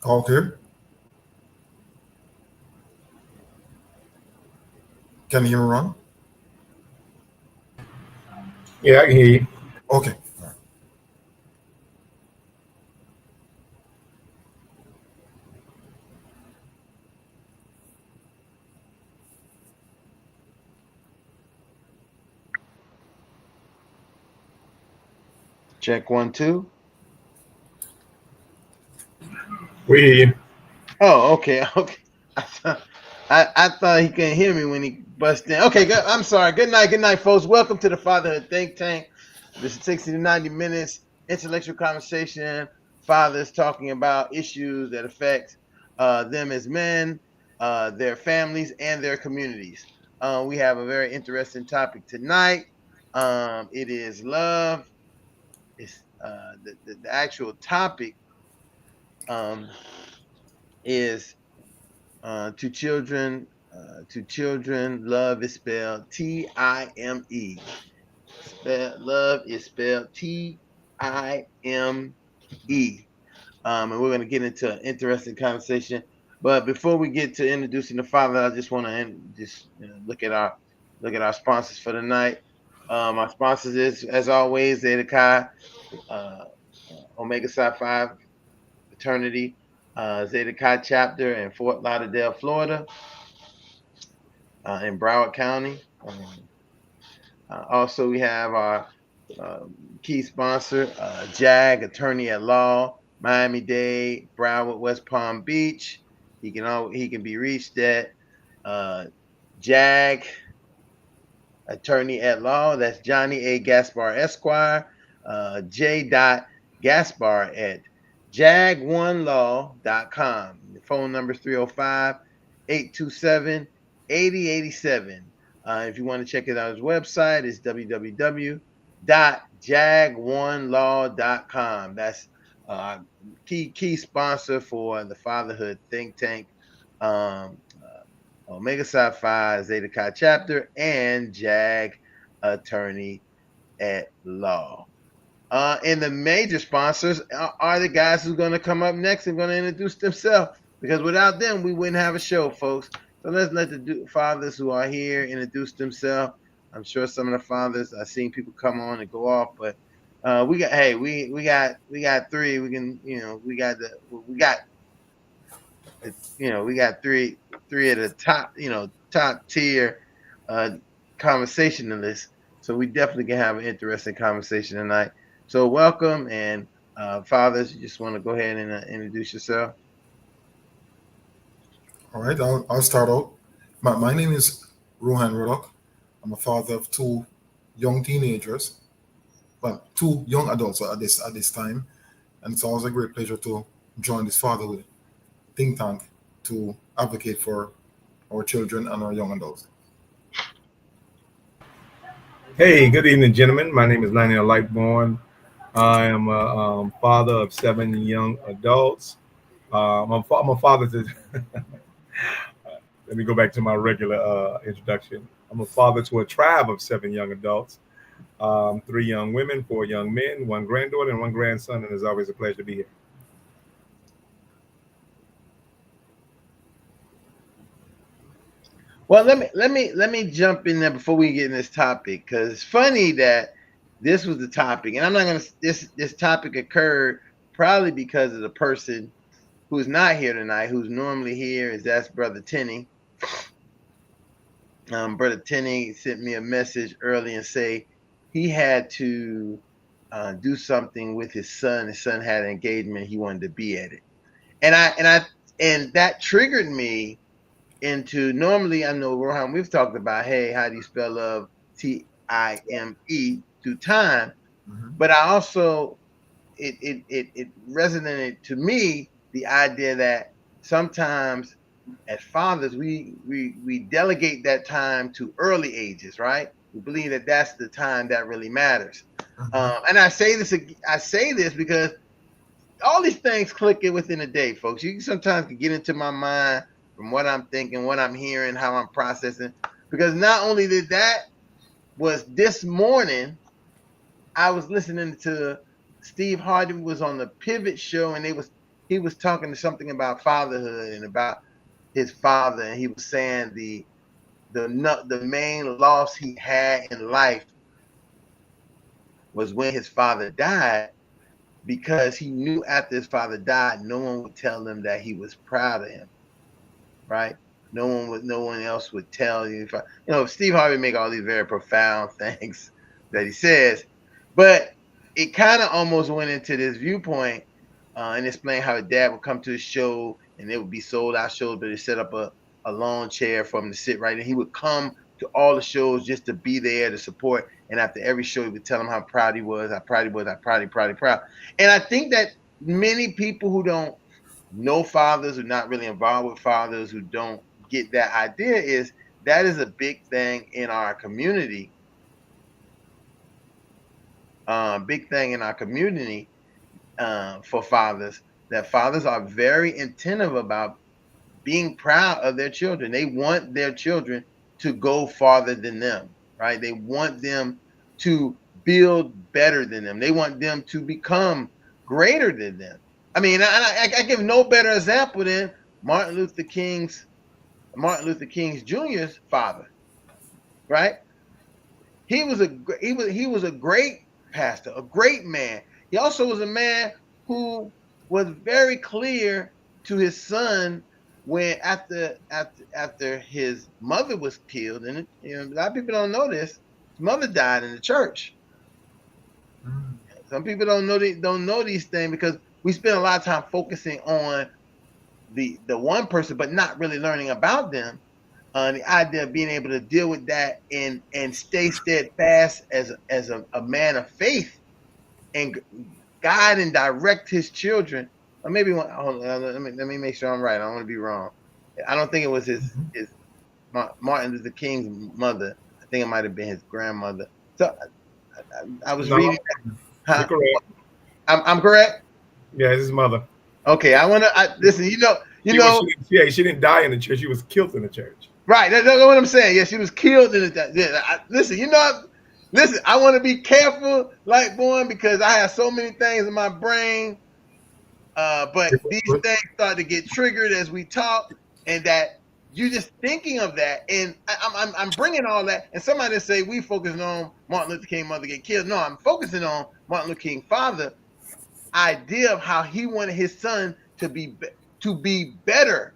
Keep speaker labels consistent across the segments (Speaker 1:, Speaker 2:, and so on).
Speaker 1: Okay. Can you hear me, Ron?
Speaker 2: Yeah, I can hear you.
Speaker 1: Okay. All right.
Speaker 3: Check one, two.
Speaker 2: We hear you.
Speaker 3: Oh, okay, okay. I thought, I thought he couldn't hear me when he busted in. Okay, good. I'm sorry. Good night, folks. Welcome to the Fatherhood Think Tank. This is 60 to 90 minutes intellectual conversation. Fathers talking about issues that affect them as men, their families, and their communities. We have a very interesting topic tonight. It is love. It's the actual topic um, is to children. To children, love is spelled Time. Love is spelled Time. And we're going to get into an interesting conversation. But before we get to introducing the father, I just want to just look at our sponsors for the night. Our sponsors is, as always, Zeta Chi, uh, Omega Psi Phi fraternity, Zeta Chi chapter in Fort Lauderdale, Florida, in Broward County. Also, we have our uh, key sponsor, JAG, attorney at law, Miami-Dade, Broward, West Palm Beach. He can be reached at uh, JAG, attorney at law. That's Johnny A. Gaspar Esquire, J. Gaspar at jag1law.com. The phone number is 305-827-8087. If you want to check it out, his website is www.jag1law.com. That's key sponsor for the Fatherhood Think Tank. Omega Psi Phi Zeta Chi chapter and JAG attorney at law. And the major sponsors are the guys who's going to come up next and going to introduce themselves, because without them, we wouldn't have a show, folks. So let's let the fathers who are here introduce themselves. I'm sure some of the fathers, I've seen people come on and go off, but we got three. We can, we got three of the top tier uh, conversationalists. So we definitely can have an interesting conversation tonight. So welcome, and fathers, you just want to go ahead and introduce yourself.
Speaker 1: All right. I'll start out. My name is Rohan Rodok. I'm a father of two young teenagers, well, two young adults at this time, and it's always a great pleasure to join this fatherhood think tank to advocate for our children and our young adults.
Speaker 2: Hey, good evening, gentlemen. My name is Lionel Lightborn. I am a father of seven young adults. I'm a father to. Let me go back to my regular introduction. I'm a father to a tribe of seven young adults, three young women, four young men, one granddaughter, and one grandson. And it's always a pleasure to be here.
Speaker 3: Well, let me jump in there before we get in this topic, because it's funny that this was the topic, and I'm not gonna. This topic occurred probably because of the person who's not here tonight, who's normally here, is that's Brother Tenney. Brother Tenney sent me a message early and say he had to do something with his son. His son had an engagement. He wanted to be at it, and that triggered me into, normally I know, Rohan, we've talked about, hey, how do you spell love? Time, through time.
Speaker 1: Mhm.
Speaker 3: But I also, it resonated to me, the idea that sometimes as fathers, we delegate that time to early ages, right? We believe that that's the time that really matters.
Speaker 1: Mhm.
Speaker 3: And I say this because all these things click in within a day, folks. You sometimes can get into my mind from what I'm thinking, what I'm hearing, how I'm processing. Because not only did that, was this morning I was listening to Steve Harvey was on the Pivot show, and he was talking to something about fatherhood and about his father, and he was saying the main loss he had in life was when his father died, because he knew after his father died, no one would tell him that he was proud of him, right? No one else would tell you. Steve Harvey make all these very profound things that he says, but it kind of almost went into this viewpoint and explain how his dad would come to his show and it would be sold out shows, but he set up a lawn chair for him to sit right, and he would come to all the shows just to be there to support. And after every show, he would tell him how proud he was, how proud he was, how proud. And I think that many people who don't know fathers, who are not really involved with fathers, who don't get that idea, is that is a big thing in our community. Big thing in our community for fathers, that fathers are very attentive about being proud of their children. They want their children to go farther than them, right? They want them to build better than them. They want them to become greater than them. I mean, I give no better example than Martin Luther King Jr.'s father, right? He was a great pastor, a great man. He also was a man who was very clear to his son when after his mother was killed, and a lot of people don't know this. His mother died in the church. Some people don't know these things because we spend a lot of time focusing on the one person, but not really learning about them. The idea of being able to deal with that and stay steadfast as a man of faith and guide and direct his children. Or maybe let me make sure I'm right. I don't want to be wrong. I don't think it was his Martin Luther King's mother. I think it might have been his grandmother. So I was reading that.
Speaker 2: You're correct.
Speaker 3: I'm correct?
Speaker 2: Yeah, it's his mother.
Speaker 3: Okay, I want to listen.
Speaker 2: She didn't die in the church. She was killed in the church.
Speaker 3: Right. That's what I'm saying. Yeah, she was killed in the. Listen, listen. I want to be careful, like born, because I have so many things in my brain. But these things start to get triggered as we talk, and that you just thinking of that, and I'm bringing all that. And somebody say we focusing on Martin Luther King mother get killed. No, I'm focusing on Martin Luther King father. Idea of how he wanted his son to be better.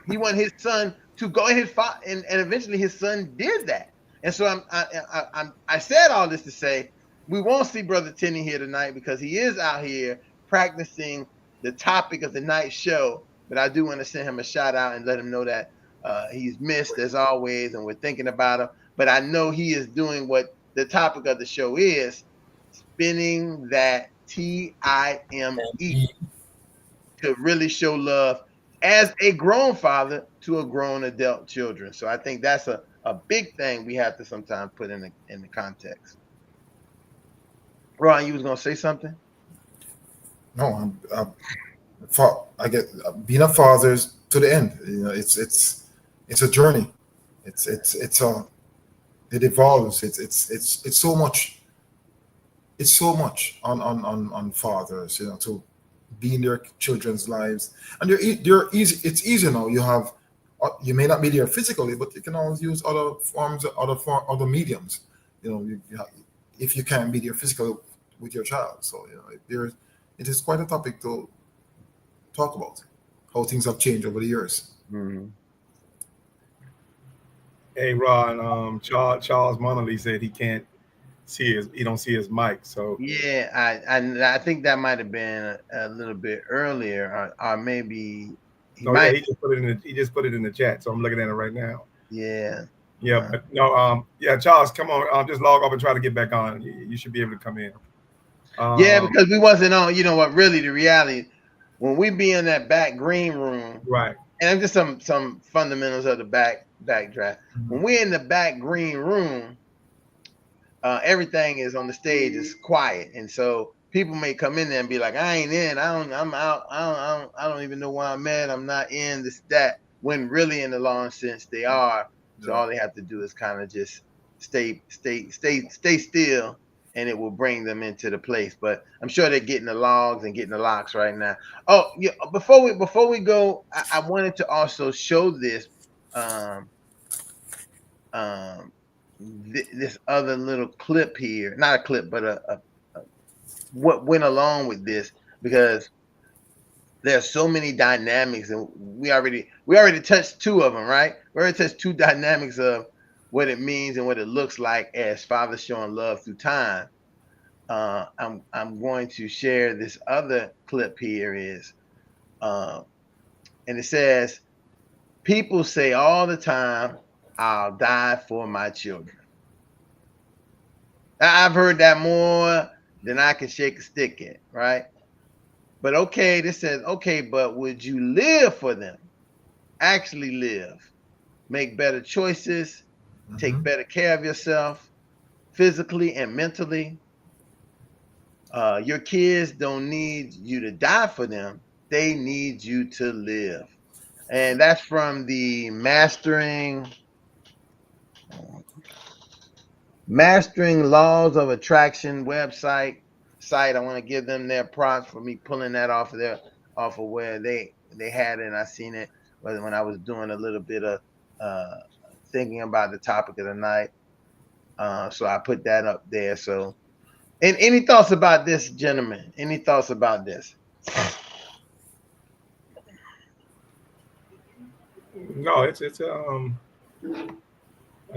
Speaker 3: He wanted his son to go in his father, and eventually his son did that. And so I said all this to say we won't see Brother Tenney here tonight because he is out here practicing the topic of the night show. But I do want to send him a shout out and let him know that he's missed as always, and we're thinking about him. But I know he is doing what the topic of the show is, spinning that TIME to really show love as a grown father to a grown adult children. So I think that's a big thing we have to sometimes put in the context. Ron, you was gonna say something?
Speaker 1: No, I get being a father is to the end. It's a journey. It evolves. It's so much. It's so much on fathers, to be in their children's lives, and they're easy. It's easy now. You may not be there physically, but you can always use other forms, other mediums. If you can't be there physically with your child, so it is quite a topic to talk about how things have changed over the years.
Speaker 3: Mm-hmm.
Speaker 2: Hey Ron, Charles Monley said he don't see his mic. So
Speaker 3: yeah, I think that might have been a little bit earlier, or maybe
Speaker 2: he just put it in the chat. So I'm looking at it right now.
Speaker 3: Yeah.
Speaker 2: Yeah, but no, Charles, come on, just log off and try to get back on. You should be able to come in.
Speaker 3: Yeah, because we wasn't on. You know what? Really, the reality when we be in that back green room,
Speaker 2: right?
Speaker 3: And just some fundamentals of the backdraft. Mm-hmm. When we're in the back green room, everything is on the stage is quiet, and so people may come in there and be like, "I ain't in. I'm out. I don't even know why I'm at. I'm not in this that." When really, in the long sense, they are. So all they have to do is kind of just stay still and it will bring them into the place. But I'm sure they're getting the logs and getting the locks right now. Oh, yeah. Before we go, I wanted to also show this this other little clip here. Not a clip, but a what went along with this, because there's so many dynamics, and we already touched two of them, right? We already touched two dynamics of what it means and what it looks like as fathers showing love through time. I'm going to share this other clip here and it says, people say all the time, "I'll die for my children." I've heard that more than I can shake a stick at, right? But okay, this says, okay, but would you live for them? Actually live, make better choices, take better care of yourself, physically and mentally. Your kids don't need you to die for them. They need you to live. And that's from the Mastering Laws of Attraction website. I want to give them their props for me pulling that off of where they had it. And I seen it when I was doing a little bit of thinking about the topic of the night. So I put that up there. So, and any thoughts about this, gentlemen? Any thoughts about this?
Speaker 2: No, it's I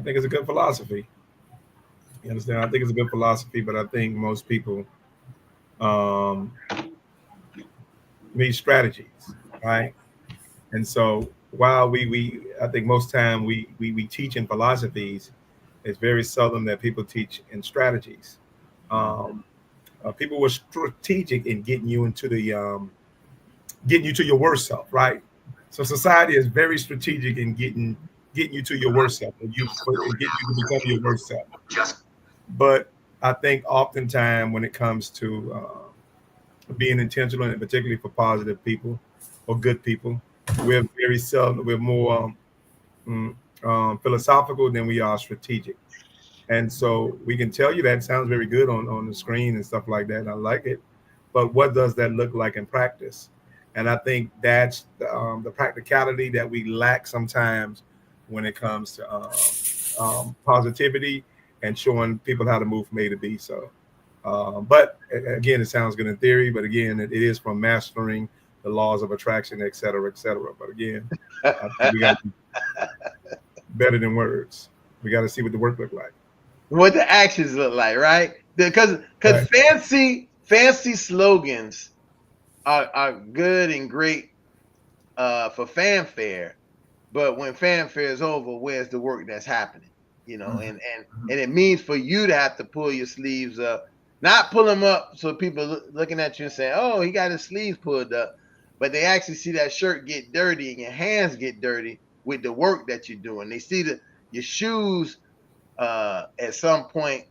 Speaker 2: think it's a good philosophy. You understand? I think it's a good philosophy, but I think most people need strategies, right? And so while I think most time we teach in philosophies, it's very seldom that people teach in strategies. People were strategic in getting you into the getting you to your worst self, right? So society is very strategic in getting you to your worst self, and getting you to become your worst self. But I think oftentimes when it comes to being intentional, and particularly for positive people or good people, we're more philosophical than we are strategic. And so we can tell you that sounds very good on the screen and stuff like that. And I like it. But what does that look like in practice? And I think that's the practicality that we lack sometimes when it comes to positivity and showing people how to move from A to B. So, but again, it sounds good in theory, but again, it is from Mastering the Laws of Attraction, et cetera, et cetera. But again, I think we got to be better than words. We got to see what the work look like.
Speaker 3: What the actions look like, right? Because
Speaker 2: Right.
Speaker 3: fancy slogans are good and great for fanfare, but when fanfare is over, where's the work that's happening? You know, and it means for you to have to pull your sleeves up, not pull them up so people looking at you and saying, "Oh, he got his sleeves pulled up," but they actually see that shirt get dirty and your hands get dirty with the work that you're doing. They see your shoes at some point,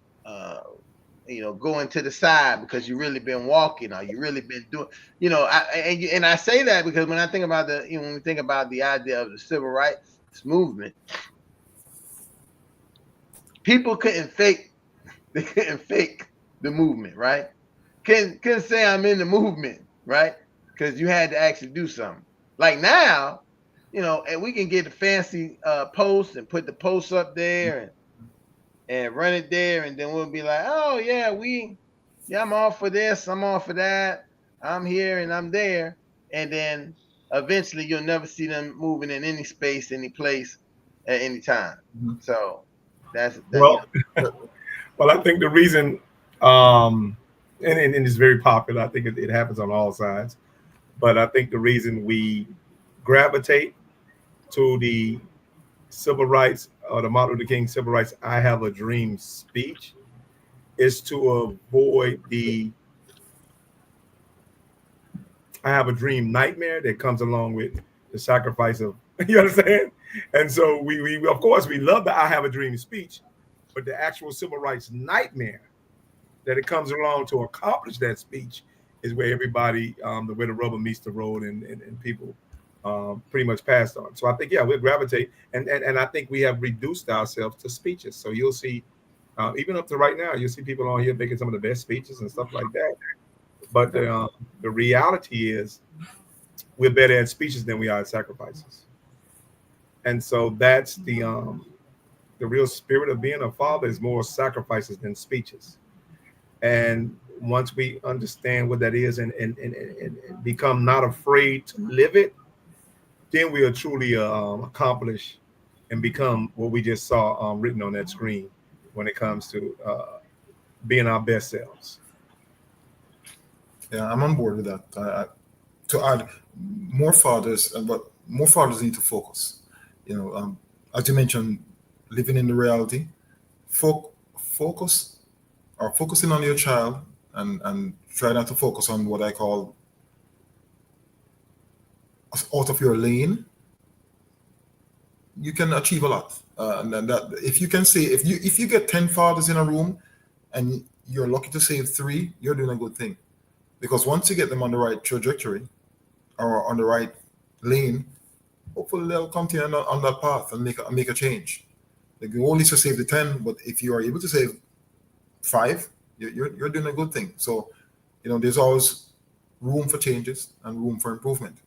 Speaker 3: going to the side because you really been walking, or you really been doing, and I say that because when I think about when we think about the idea of the civil rights movement, people couldn't fake the movement, right? Couldn't say I'm in the movement, right? Because you had to actually do something. Like now, and we can get the fancy posts and put the posts up there and run it there, and then we'll be like, "Oh yeah, I'm all for this, I'm all for that, I'm here and I'm there," and then eventually you'll never see them moving in any space, any place, at any time. So that's
Speaker 2: well. Well, I think the reason, and it's very popular. I think it happens on all sides, but I think the reason we gravitate to the civil rights or the Martin Luther King civil rights "I have a dream" speech is to avoid the "I have a dream" nightmare that comes along with the sacrifice of, you understand? And so we of course we love the "I have a dream" speech, but the actual civil rights nightmare that it comes along to accomplish that speech is where everybody, where the rubber meets the road, and people pretty much passed on. So I think, yeah, we'll gravitate, and I think we have reduced ourselves to speeches. So you'll see Even up to right now, you see people on here making some of the best speeches and stuff like that. But the reality is, we're better at speeches than we are at sacrifices. And so that's the real spirit of being a father is more sacrifices than speeches. And once we understand what that is and become not afraid to live it, then we'll truly accomplish and become what we just saw written on that screen when it comes to being our best selves.
Speaker 1: Yeah, I'm on board with that. To add, but more fathers need to focus. As you mentioned, living in the reality, focus or focusing on your child, and try not to focus on what I call out of your lane. You can achieve a lot. And then that, if you can say, if you get 10 fathers in a room and you're lucky to save 3, you're doing a good thing. Because once you get them on the right trajectory or on the right lane, hopefully they'll continue on that path and make a change. The goal is to save the 10, but if you are able to save 5, you're doing a good thing. So, there's always room for changes and room for improvement.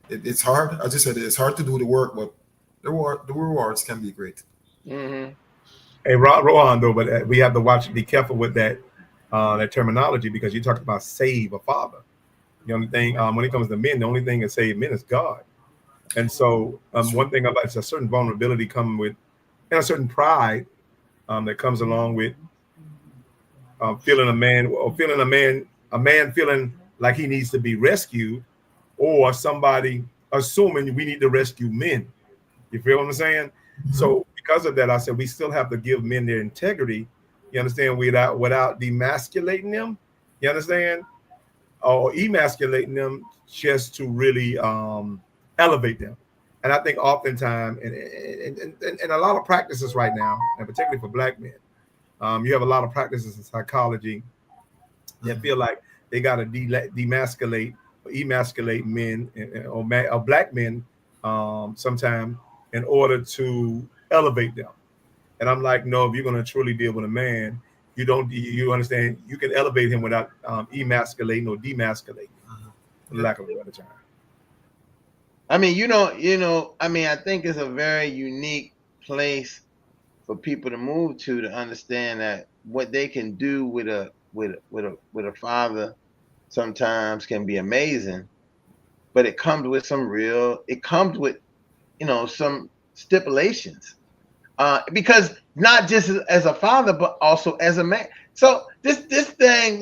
Speaker 1: It's hard, as you said, it's hard to do the work, but the rewards can be great.
Speaker 3: Mm-hmm.
Speaker 2: Hey, Rohan, though, but we have to be careful with that terminology, because you talked about save a father. The only thing, when it comes to men, the only thing that saves men is God. And so one thing about it's a certain vulnerability coming with, and a certain pride that comes along with feeling a man feeling like he needs to be rescued, or somebody assuming we need to rescue men. You feel what I'm saying? Mm-hmm. So because of that, I said we still have to give men their integrity. You understand? Without demasculating them. You understand? Or emasculating them, just to really elevate them. And I think oftentimes, and a lot of practices right now, and particularly for Black men, you have a lot of practices in psychology that feel like they got to demasculate or emasculate men or Black men sometimes in order to elevate them. And I'm like, no, if you're going to truly deal with a man, you understand, you can elevate him without emasculating or demasculating, for lack of a better term.
Speaker 3: I mean, I think it's a very unique place for people to move to understand that what they can do with a father sometimes can be amazing, but it comes with some stipulations. Because not just as a father, but also as a man. So this thing,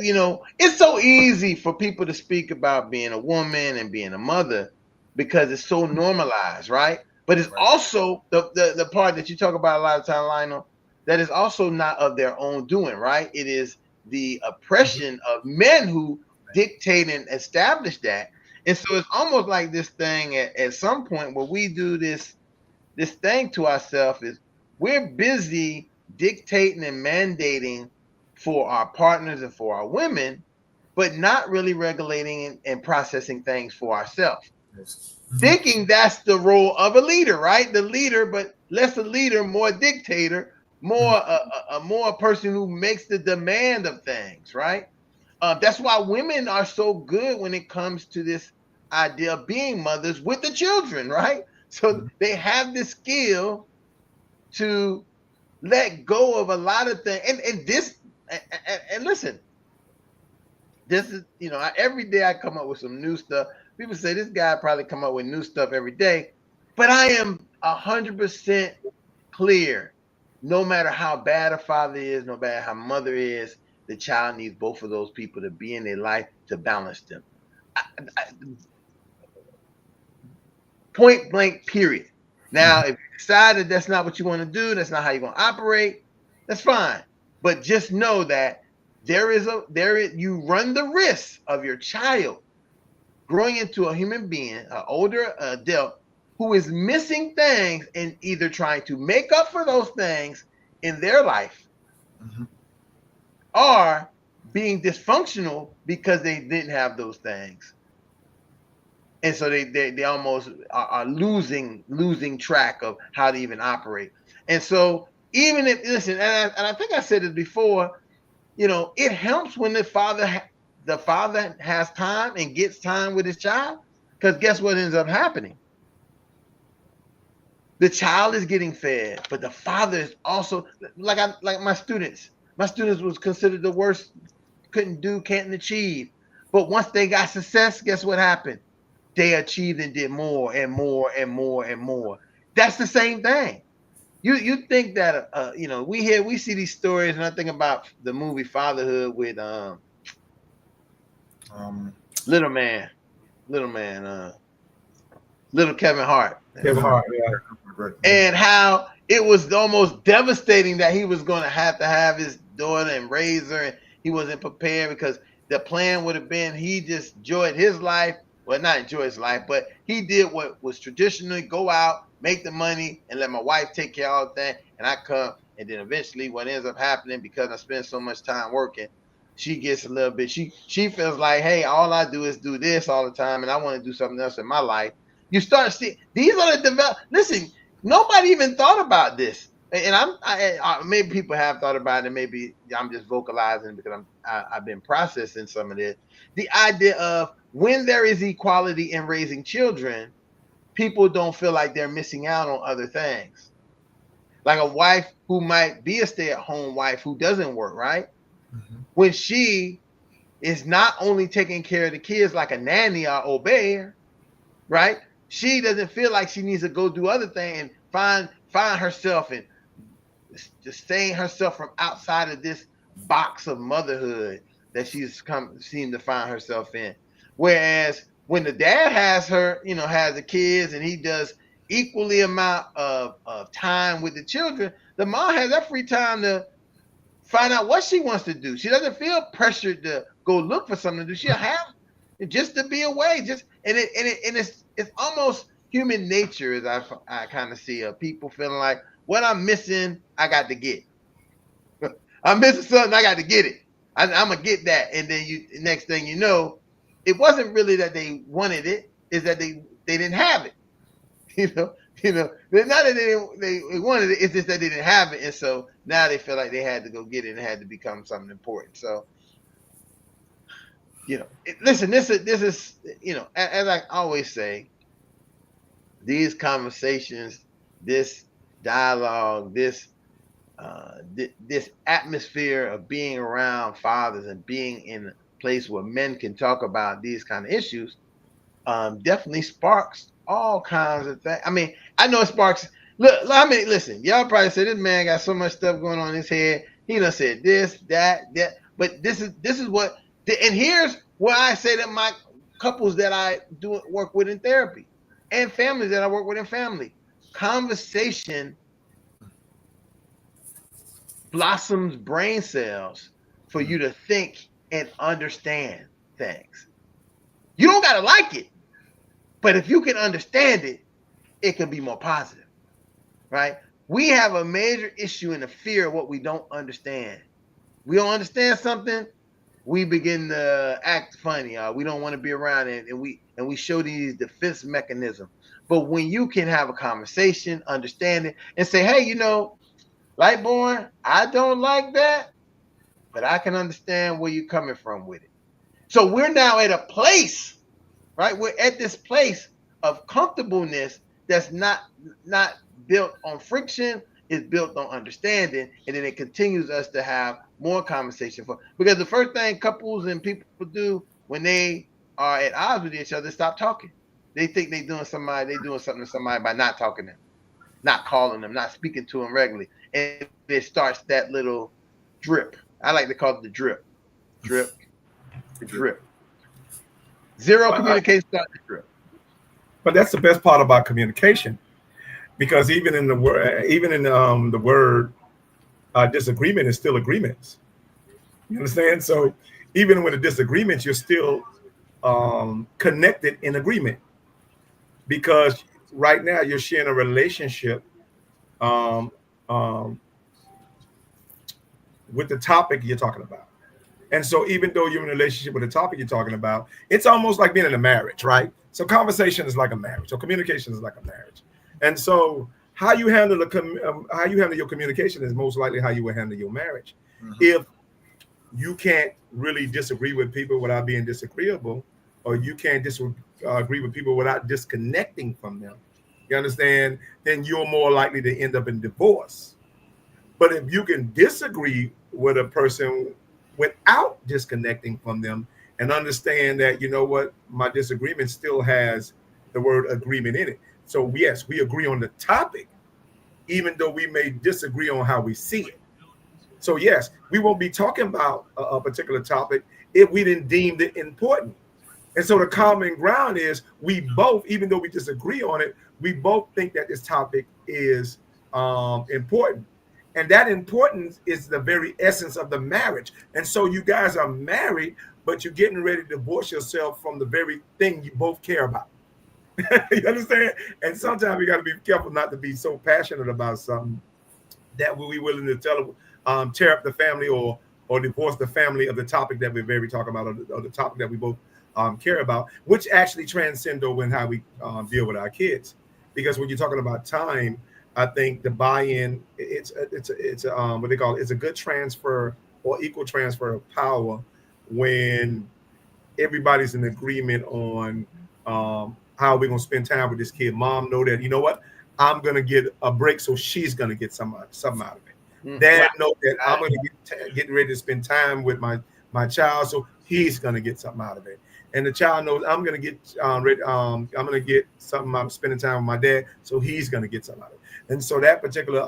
Speaker 3: it's so easy for people to speak about being a woman and being a mother because it's so normalized, right? But it's also the part that you talk about a lot of time, Lionel, that is also not of their own doing, right? It is the oppression of men who dictate and establish that. And so it's almost like this thing at some point where we do this thing to ourselves is we're busy dictating and mandating for our partners and for our women, but not really regulating and processing things for ourselves. Yes. Thinking that's the role of a leader, right? The leader, but less a leader, more a dictator, more a person who makes the demand of things, right? That's why women are so good when it comes to this idea of being mothers with the children, right? So they have the skill to let go of a lot of things. And listen, this is, every day I come up with some new stuff. People say this guy probably come up with new stuff every day, but I am 100% clear. No matter how bad a father is, no matter how mother is, the child needs both of those people to be in their life to balance them. Point blank, period. Now, if you decide that that's not what you want to do, that's not how you're going to operate, that's fine. But just know that you run the risk of your child growing into a human being, an older adult, who is missing things and either trying to make up for those things in their life or being dysfunctional because they didn't have those things. And so they almost are losing track of how to even operate. And so even if, listen, and I think I said it before, you know, it helps when the father has time and gets time with his child, because guess what ends up happening? The child is getting fed, but the father is also like my students. My students was considered the worst, couldn't do, can't achieve. But once they got success, guess what happened? They achieved and did more and more and more and more. That's the same thing. You think that you know, we see these stories, and I think about the movie Fatherhood with little Kevin Hart.
Speaker 2: Kevin Hart, yeah.
Speaker 3: And how it was almost devastating that he was going to have his daughter and raise her, and he wasn't prepared, because the plan would have been he just enjoyed his life. Well, not enjoy his life, but he did what was traditionally: go out, make the money, and let my wife take care of all that, and I come. And then eventually what ends up happening, because I spend so much time working, she gets a little bit, she feels like, hey, all I do is do this all the time, and I want to do something else in my life. You start seeing these are the listen, nobody even thought about this. And maybe people have thought about it, maybe I'm just vocalizing because I've been processing some of this. The idea of when there is equality in raising children, people don't feel like they're missing out on other things. Like a wife who might be a stay-at-home wife who doesn't work, right? Mm-hmm. When she is not only taking care of the kids like a nanny or au pair, right? She doesn't feel like she needs to go do other things and find herself and just staying herself from outside of this box of motherhood that seemed to find herself in. Whereas when the dad has her, you know, has the kids, and he does equally amount of time with the children, the mom has that free time to find out what she wants to do. She doesn't feel pressured to go look for something to do. She'll have just to be away. It's almost human nature, as I kind of see people feeling like, what I'm missing, I got to get. I'm missing something, I got to get it. I'm gonna get that, and then next thing you know, it wasn't really that they wanted it; is that they didn't have it. You know, not that they wanted it; it's just that they didn't have it, and so now they feel like they had to go get it and it had to become something important. So, you know, listen, this is, you know, as I always say, these conversations, this dialogue, this atmosphere of being around fathers and being in a place where men can talk about these kind of issues, definitely sparks all kinds of things. I mean, I know it sparks. Look, I mean, listen, y'all probably say this man got so much stuff going on in his head. He done said this, that. But this is what, and here's where I say that my couples that I do work with in therapy, and families that I work with in family, conversation blossoms brain cells for you to think and understand things. You don't gotta like it, but if you can understand it, it can be more positive, right? We have a major issue in the fear of what we don't understand. We don't understand something, we begin to act funny. We don't want to be around it, and we show these defense mechanisms. But when you can have a conversation, understand it, and say, hey, you know, Lightborn, I don't like that, but I can understand where you're coming from with it. So we're now at a place, right? We're at this place of comfortableness that's not built on friction, it's built on understanding, and then it continues us to have more conversation. Because the first thing couples and people do when they are at odds with each other is stop talking. They think they're doing something to somebody by not talking to them, not calling them, not speaking to them regularly. And it starts that little drip. I like to call it the drip. Drip. Zero communication starts the drip.
Speaker 2: But that's the best part about communication, because even in the word disagreement is still agreements. You understand? So even with a disagreement, you're still connected in agreement, because right now you're sharing a relationship with the topic you're talking about. And so even though you're in a relationship with the topic you're talking about, it's almost like being in a marriage, right? So conversation is like a marriage. So communication is like a marriage. And so how you handle how you handle your communication is most likely how you will handle your marriage.
Speaker 1: Mhm.
Speaker 2: If you can't really disagree with people without being disagreeable, or you can't disagree with people without disconnecting from them, you understand, then you're more likely to end up in divorce. But if you can disagree with a person without disconnecting from them and understand that, you know what, my disagreement still has the word agreement in it. So, yes, we agree on the topic, even though we may disagree on how we see it. So, yes, we won't be talking about a particular topic if we didn't deem it important. And so the common ground is we both, even though we disagree on it, we both think that this topic is important. And that importance is the very essence of the marriage. And so you guys are married, but you're getting ready to divorce yourself from the very thing you both care about. You understand? And sometimes we got to be careful not to be so passionate about something that we'll be willing to tear up the family or divorce the family of the topic that we're very talking about, or the topic that we both care about, which actually transcend over in how we deal with our kids. Because when you're talking about time, I think the buy-in, it's what they call it, it's a good transfer or equal transfer of power when everybody's in agreement on how we're gonna spend time with this kid. Mom know that, you know what, I'm gonna get a break, so she's gonna get something out of it. Dad know that I'm gonna getting ready to spend time with my child, so he's gonna get something out of it. And the child knows I'm gonna get I'm gonna get something out of spending time with my dad, so he's gonna get something out of it. And so that particular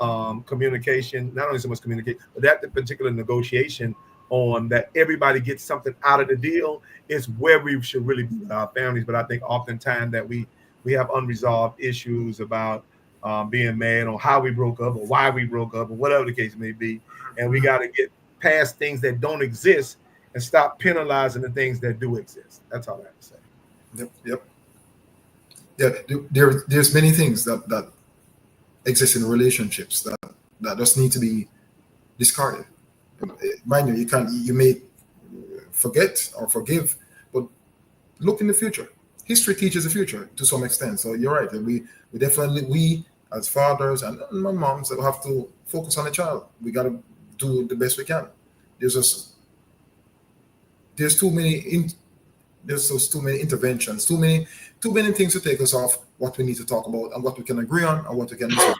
Speaker 2: communication, not only so much communicate, but that particular negotiation on that everybody gets something out of the deal is where we should really be with our families. But I think oftentimes that we have unresolved issues about being mad on how we broke up or why we broke up or whatever the case may be. And we got to get past things that don't exist and stop penalizing the things that do exist. That's all I have to say.
Speaker 1: Yep. Yeah, there's many things that exist in relationships that just need to be discarded. Mind you, you may forget or forgive, but look in the future. History teaches the future to some extent. So you're right. We definitely as fathers and my moms have to focus on the child. We got to do the best we can. There's too many there's just too many interventions, too many things to take us off what we need to talk about and what we can agree on and what we can disagree.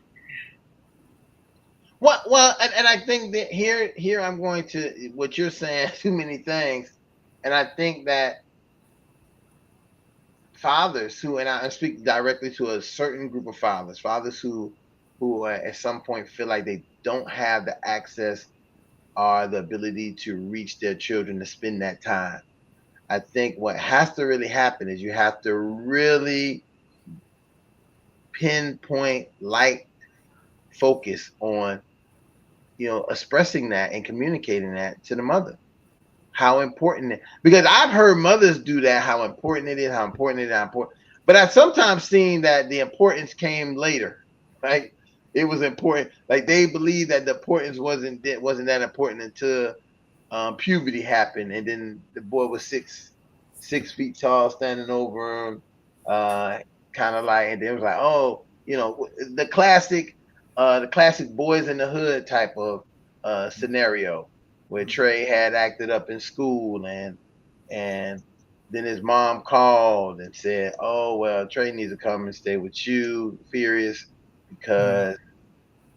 Speaker 3: Well, and I think that here I'm going to what you're saying, too many things, and I think that fathers who, and I speak directly to a certain group of fathers who at some point feel like they don't have the access or the ability to reach their children to spend that time. I think what has to really happen is you have to really pinpoint, focus on, expressing that and communicating that to the mother. How important it, because I've heard mothers do that, how important it is, how important it is, how important. But I've sometimes seen that the importance came later, right? It was important. Like they believe that the importance wasn't that important until puberty happened, and then the boy was 6 feet tall, standing over him, kind of like, and then it was like, oh, the classic boys in the hood type of scenario where Trey had acted up in school, and then his mom called and said, oh, well, Trey needs to come and stay with you, Furious, because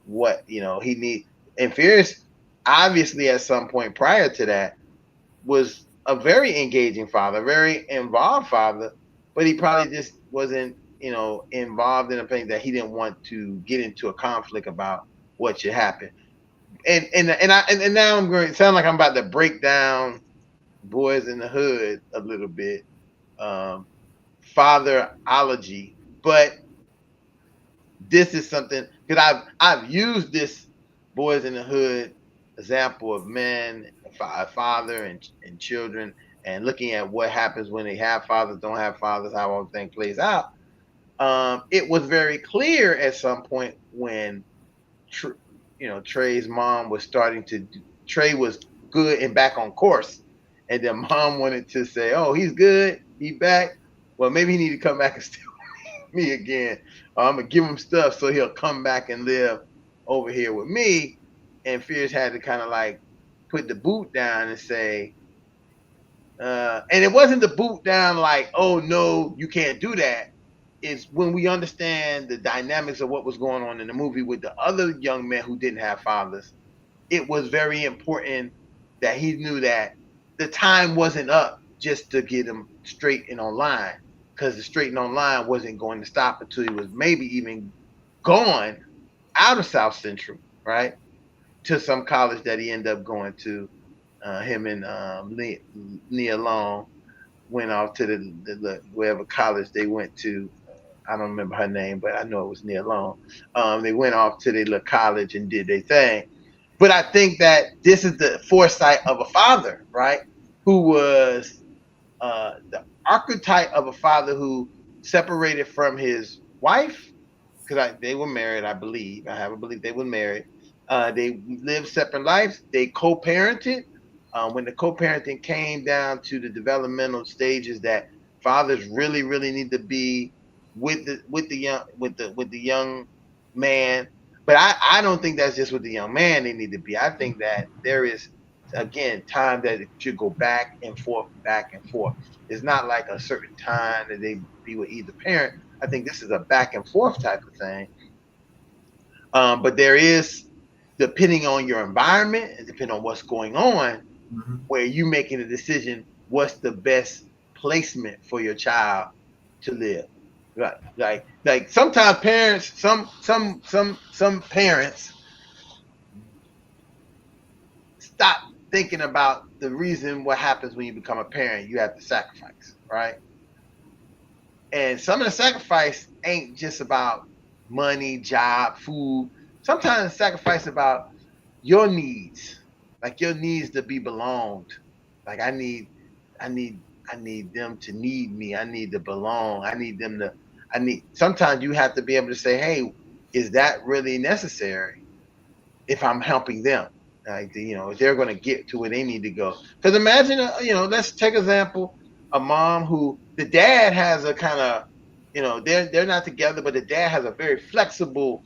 Speaker 3: what he need. And Furious obviously at some point prior to that was a very engaging father, very involved father, but he probably just wasn't involved in a thing that he didn't want to get into a conflict about what should happen. And now I'm going to sound like I'm about to break down Boys in the Hood a little bit, fatherology, but this is something, because I've used this Boys in the Hood example of men, a father and children, and looking at what happens when they have fathers, don't have fathers, how everything plays out. It was very clear at some point when Trey's mom was Trey was good and back on course, and then mom wanted to say, oh, he's good, he's back, well, maybe he need to come back and stay with me. me again. I'm gonna give him stuff so he'll come back and live over here with me. And Fierce had to kind of like put the boot down and say, and it wasn't the boot down like, oh no, you can't do that. It's when we understand the dynamics of what was going on in the movie with the other young men who didn't have fathers. It was very important that he knew that the time wasn't up just to get him straight and online, because the straight and online wasn't going to stop until he was maybe even gone out of South Central, right, to some college that he ended up going to. Him and Nia Long went off to the wherever college they went to. I don't remember her name, but I know it was Nia Long. They went off to their little college and did their thing. But I think that this is the foresight of a father, right? Who was the archetype of a father who separated from his wife, because they were married, I believe. I have a belief they were married. They lived separate lives. They co-parented. When the co-parenting came down to the developmental stages that fathers really, really need to be with the young man. But I don't think that's just with the young man they need to be. I think that there is, again, time that it should go back and forth, back and forth. It's not like a certain time that they be with either parent. I think this is a back and forth type of thing. But there is, depending on your environment and depending on what's going on, where you making a decision, what's the best placement for your child to live. Like sometimes parents, some parents stop thinking about the reason what happens when you become a parent. You have to sacrifice, right? And some of the sacrifice ain't just about money, job, food. Sometimes the sacrifice about your needs, like your needs to be belonged. Like I need them to need me. I need to belong. Sometimes you have to be able to say, hey, is that really necessary if I'm helping them? Like, if they're going to get to where they need to go. Because imagine, let's take example, a mom who the dad has a kind of, they're not together, but the dad has a very flexible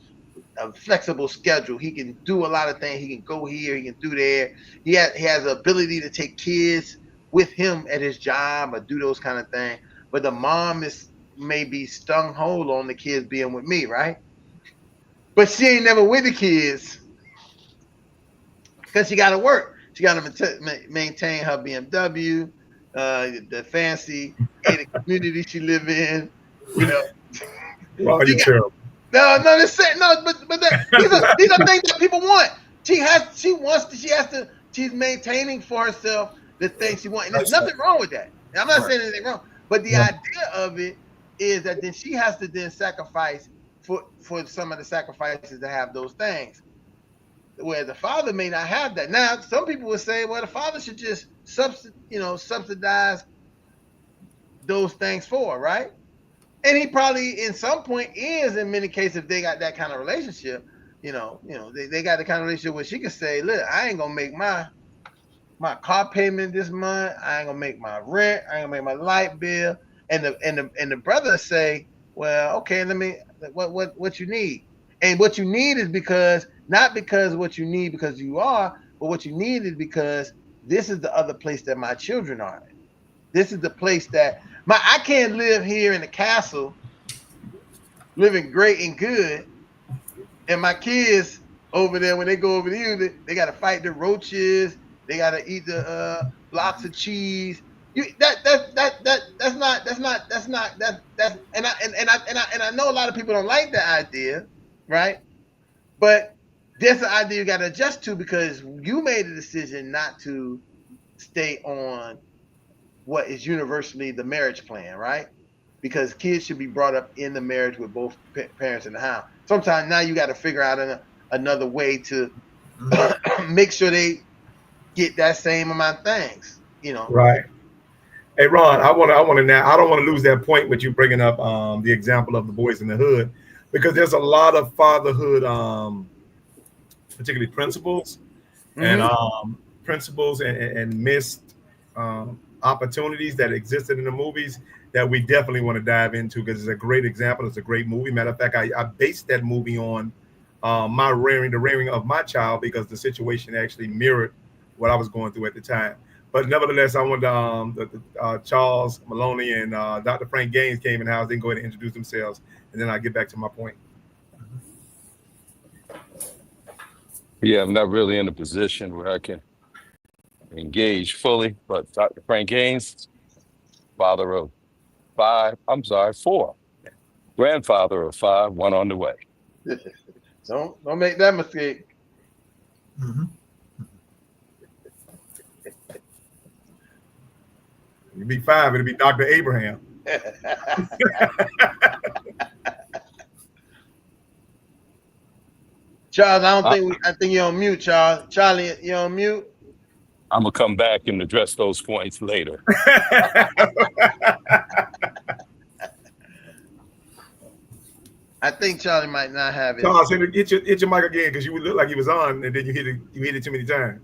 Speaker 3: schedule. He can do a lot of things. He can go here, he can do there. He has the ability to take kids with him at his job or do those kind of things. But the mom is maybe stung hold on the kids being with me, right? But she ain't never with the kids because she got to work. She got to maintain her BMW, the fancy gated community she live in.
Speaker 2: Wow, you're terrible.
Speaker 3: No, these are things that people want. She's maintaining for herself the things she wants. And there's nothing wrong with that. And I'm not saying anything wrong, but the idea of it is that then she has to then sacrifice for some of the sacrifices to have those things. Where the father may not have that. Now, some people would say, well, the father should just subsidize those things for her, right? And he probably, in some point, is in many cases, if they got that kind of relationship, they got the kind of relationship where she can say, look, I ain't gonna make my car payment this month. I ain't gonna make my rent. I ain't gonna make my light bill. And the brother say, well, okay, let me, what you need, and what you need is not because what you need because you are, but what you need is because this is the other place that my children are. This is the place that I can't live here in the castle, living great and good, and my kids over there, when they go over to you, they got to fight the roaches. They got to eat the blocks of cheese. And I know a lot of people don't like that idea, right? But that's the idea you got to adjust to, because you made a decision not to stay on what is universally the marriage plan, right? Because kids should be brought up in the marriage with both parents in the house. Sometimes now you got to figure out another way to make sure they get that same amount of things,
Speaker 2: Right. Hey, Ron, I want to now. I don't want to lose that point with you bringing up the example of the boys in the hood, because there's a lot of fatherhood, particularly principles and missed opportunities that existed in the movies that we definitely want to dive into because it's a great example. It's a great movie. Matter of fact, I based that movie on the rearing of my child because the situation actually mirrored what I was going through at the time. But nevertheless, I wanted Charles Maloney and Dr. Frank Gaines came in the house. They can go ahead and introduce themselves, and then I'll get back to my point.
Speaker 4: Yeah, I'm not really in a position where I can engage fully, but Dr. Frank Gaines, father of four, grandfather of five, one on the way.
Speaker 3: Don't make that mistake.
Speaker 1: Mm-hmm.
Speaker 2: It'll be five. It'll be Dr. Abraham.
Speaker 3: Charles, I think you're on mute, Charles. Charlie, you're on mute.
Speaker 4: I'm gonna come back and address those points later.
Speaker 3: I think Charlie might not have it.
Speaker 2: Charles, hit your mic again because you would look like he was on, and then you hit it too many times.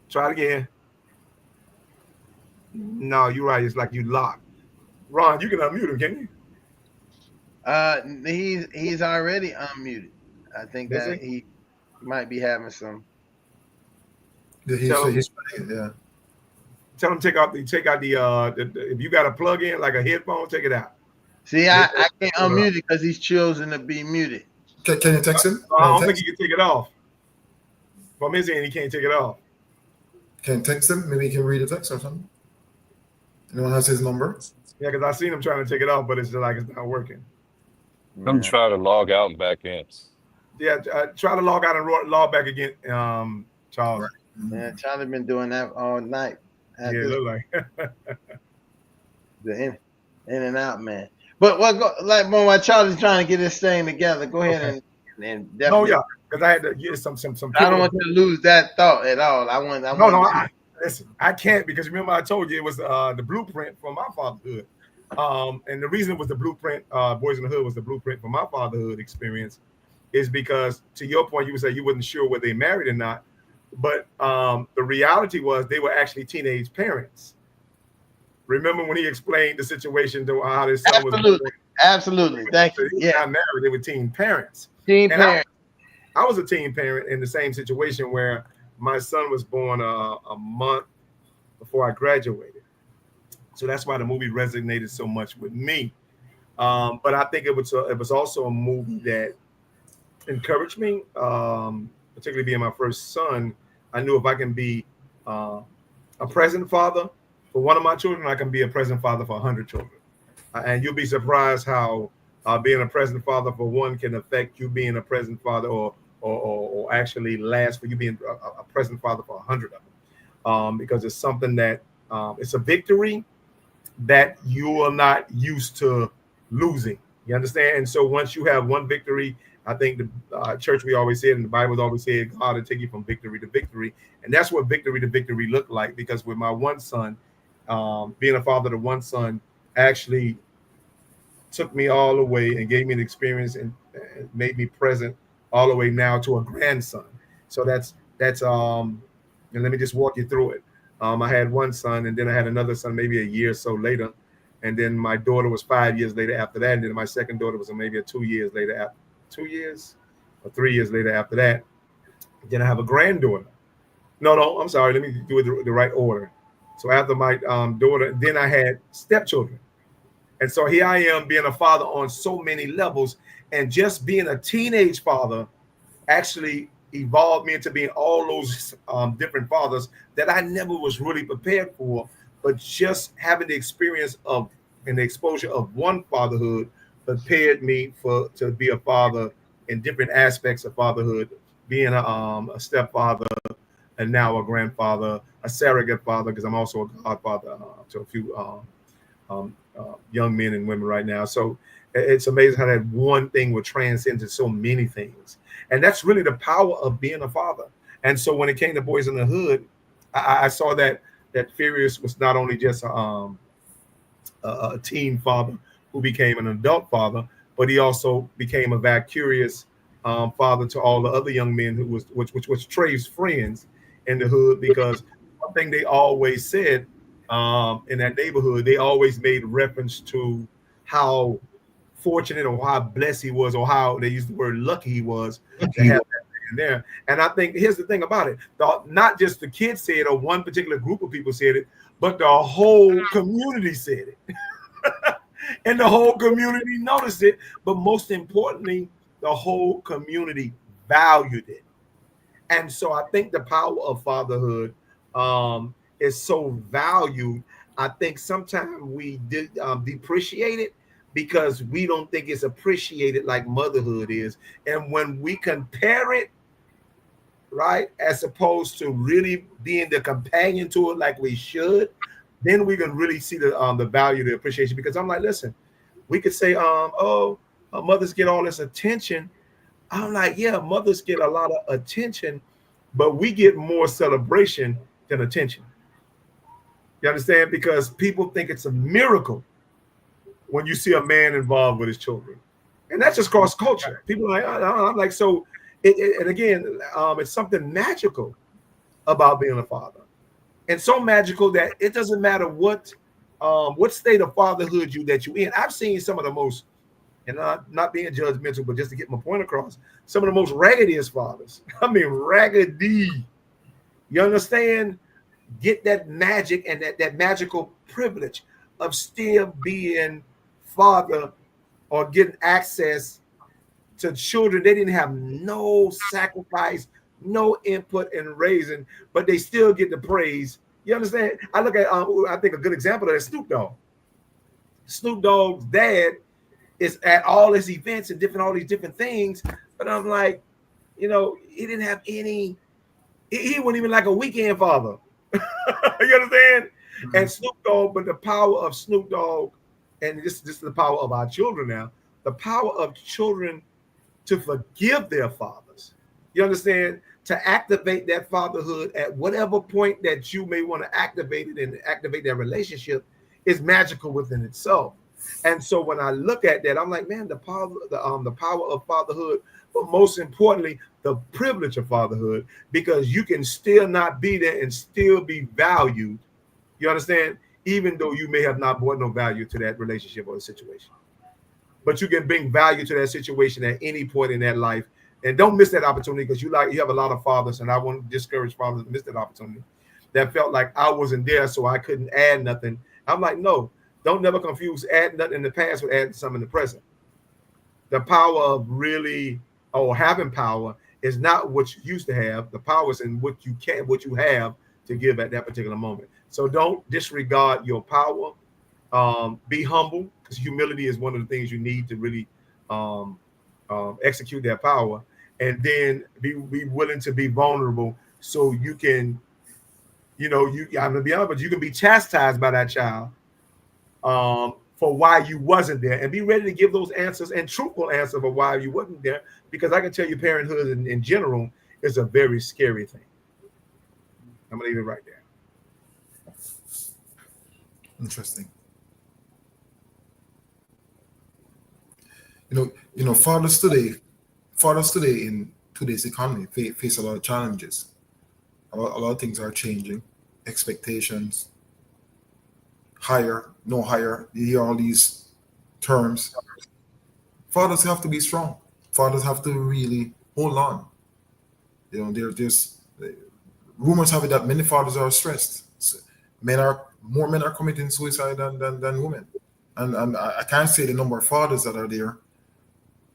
Speaker 2: Try it again. No, you're right. It's like you locked. Ron, you can unmute him, can
Speaker 3: you? He's already unmuted. I think
Speaker 2: Is
Speaker 3: that he might be having some.
Speaker 1: Yeah.
Speaker 2: Tell him take out the if you got a plug in like a headphone, take it out.
Speaker 3: See, I can't unmute it because he's chosen to be muted.
Speaker 1: Can you text him?
Speaker 2: I don't think he can take it off. From his end, he can't take it off.
Speaker 1: Can you text him? Maybe he can read the text or something. Anyone has his number?
Speaker 2: Yeah, because I seen him trying to take it off, but it's like it's not working.
Speaker 4: I'm trying to log out and back in.
Speaker 2: Yeah, try to log out and log back again, Charles.
Speaker 1: Right.
Speaker 3: Yeah, Charlie been doing that all night.
Speaker 2: Yeah, look like
Speaker 3: the in and out, man. But while Charlie's trying to get this thing together, go ahead and definitely.
Speaker 2: Oh yeah, because I had to get some.
Speaker 3: I don't want you to lose that thought at all.
Speaker 2: Listen, I can't because remember I told you it was the blueprint for my fatherhood, and the reason it was the blueprint. Boys in the Hood was the blueprint for my fatherhood experience, is because to your point, you would say you wasn't sure whether they married or not. But the reality was they were actually teenage parents. Remember when he explained the situation to how his son was?
Speaker 3: Absolutely. Thank you.
Speaker 2: Yeah, not married. They were teen parents.
Speaker 3: Parents.
Speaker 2: I was a teen parent in the same situation where my son was born a month before I graduated. So that's why the movie resonated so much with me. But I think it was also a movie that encouraged me. Particularly being my first son, I knew if I can be a present father for one of my children, I can be a present father for 100 children. And you'll be surprised how being a present father for one can affect you being a present father or actually last for you being a present father for 100 of them. Because it's something that it's a victory that you are not used to losing. You understand? And so once you have one victory, I think the church, we always said, and the Bible always said, God will take you from victory to victory. And that's what victory to victory looked like, because with my one son, being a father to one son actually took me all the way and gave me an experience and made me present all the way now to a grandson. So that's and let me just walk you through it. I had one son, and then I had another son maybe a year or so later. And then my daughter was 5 years later after that. And then my second daughter was maybe 2 years later after. 2 years or 3 years later after that. Then I have a granddaughter. No, I'm sorry. Let me do it the right order. So after my daughter, then I had stepchildren. And so here I am being a father on so many levels, and just being a teenage father actually evolved me into being all those different fathers that I never was really prepared for. But just having the experience of and the exposure of one fatherhood prepared me to be a father in different aspects of fatherhood, being a stepfather and now a grandfather, a surrogate father, because I'm also a godfather to a few young men and women right now. So it's amazing how that one thing will transcend to so many things. And that's really the power of being a father. And so when it came to Boys in the Hood, I saw that Furious was not only just a teen father who became an adult father, but he also became a vicarious father to all the other young men which was Trey's friends in the hood, because one thing they always said in that neighborhood, they always made reference to how fortunate or how blessed he was, or how they used the word lucky he was to have that man there. And I think here's the thing about it: not just the kids said, or one particular group of people said it, but the whole community said it. And the whole community noticed it. But most importantly, the whole community valued it. And so I think the power of fatherhood is so valued. I think sometimes we depreciate it because we don't think it's appreciated like motherhood is. And when we compare it, right, as opposed to really being the companion to it like we should, then we can really see the value, the appreciation. Because I'm like, listen, we could say, mothers get all this attention. I'm like, yeah, mothers get a lot of attention, but we get more celebration than attention. You understand? Because people think it's a miracle when you see a man involved with his children. And that's just cross culture. People are like, I'm like, so, and again, it's something magical about being a father. And so magical that it doesn't matter what state of fatherhood that you in. I've seen some of the most, and not being judgmental, but just to get my point across, some of the most raggediest fathers. I mean, raggedy. You understand? Get that magic and that magical privilege of still being father or getting access to children. They didn't have no sacrifice, no input in raising, but they still get the praise. You understand? I look at, I think a good example of that, Snoop Dogg. Snoop Dogg's dad is at all his events and all these different things. But I'm like, he didn't have any, he wasn't even like a weekend father. You understand? Mm-hmm. And Snoop Dogg, but the power of Snoop Dogg, and this is the power of our children now, the power of children to forgive their fathers. You understand? To activate that fatherhood at whatever point that you may want to activate it and activate that relationship is magical within itself. And so when I look at that, I'm like, man, the power of fatherhood, but most importantly, the privilege of fatherhood, because you can still not be there and still be valued. You understand? Even though you may have not brought no value to that relationship or the situation, but you can bring value to that situation at any point in that life. And don't miss that opportunity, because you have a lot of fathers, and I won't discourage fathers to miss that opportunity, that felt like I wasn't there, so I couldn't add nothing. I'm like, no, don't never confuse adding nothing in the past with adding something in the present. The power of really, or having power, is not what you used to have. The power is in what you have to give at that particular moment. So don't disregard your power. Be humble, because humility is one of the things you need to really execute that power. And then be willing to be vulnerable, so you can, I'm gonna be honest, but you can be chastised by that child for why you wasn't there, and be ready to give those answers and truthful answer for why you wasn't there. Because I can tell you, parenthood in general is a very scary thing. I'm gonna leave it right there.
Speaker 1: Interesting. Fathers today in today's economy face a lot of challenges. A lot of things are changing. Expectations, higher, no higher. You hear all these terms. Fathers have to be strong. Fathers have to really hold on. There's rumors have it that many fathers are stressed. More men are committing suicide than women. And I can't say the number of fathers that are there.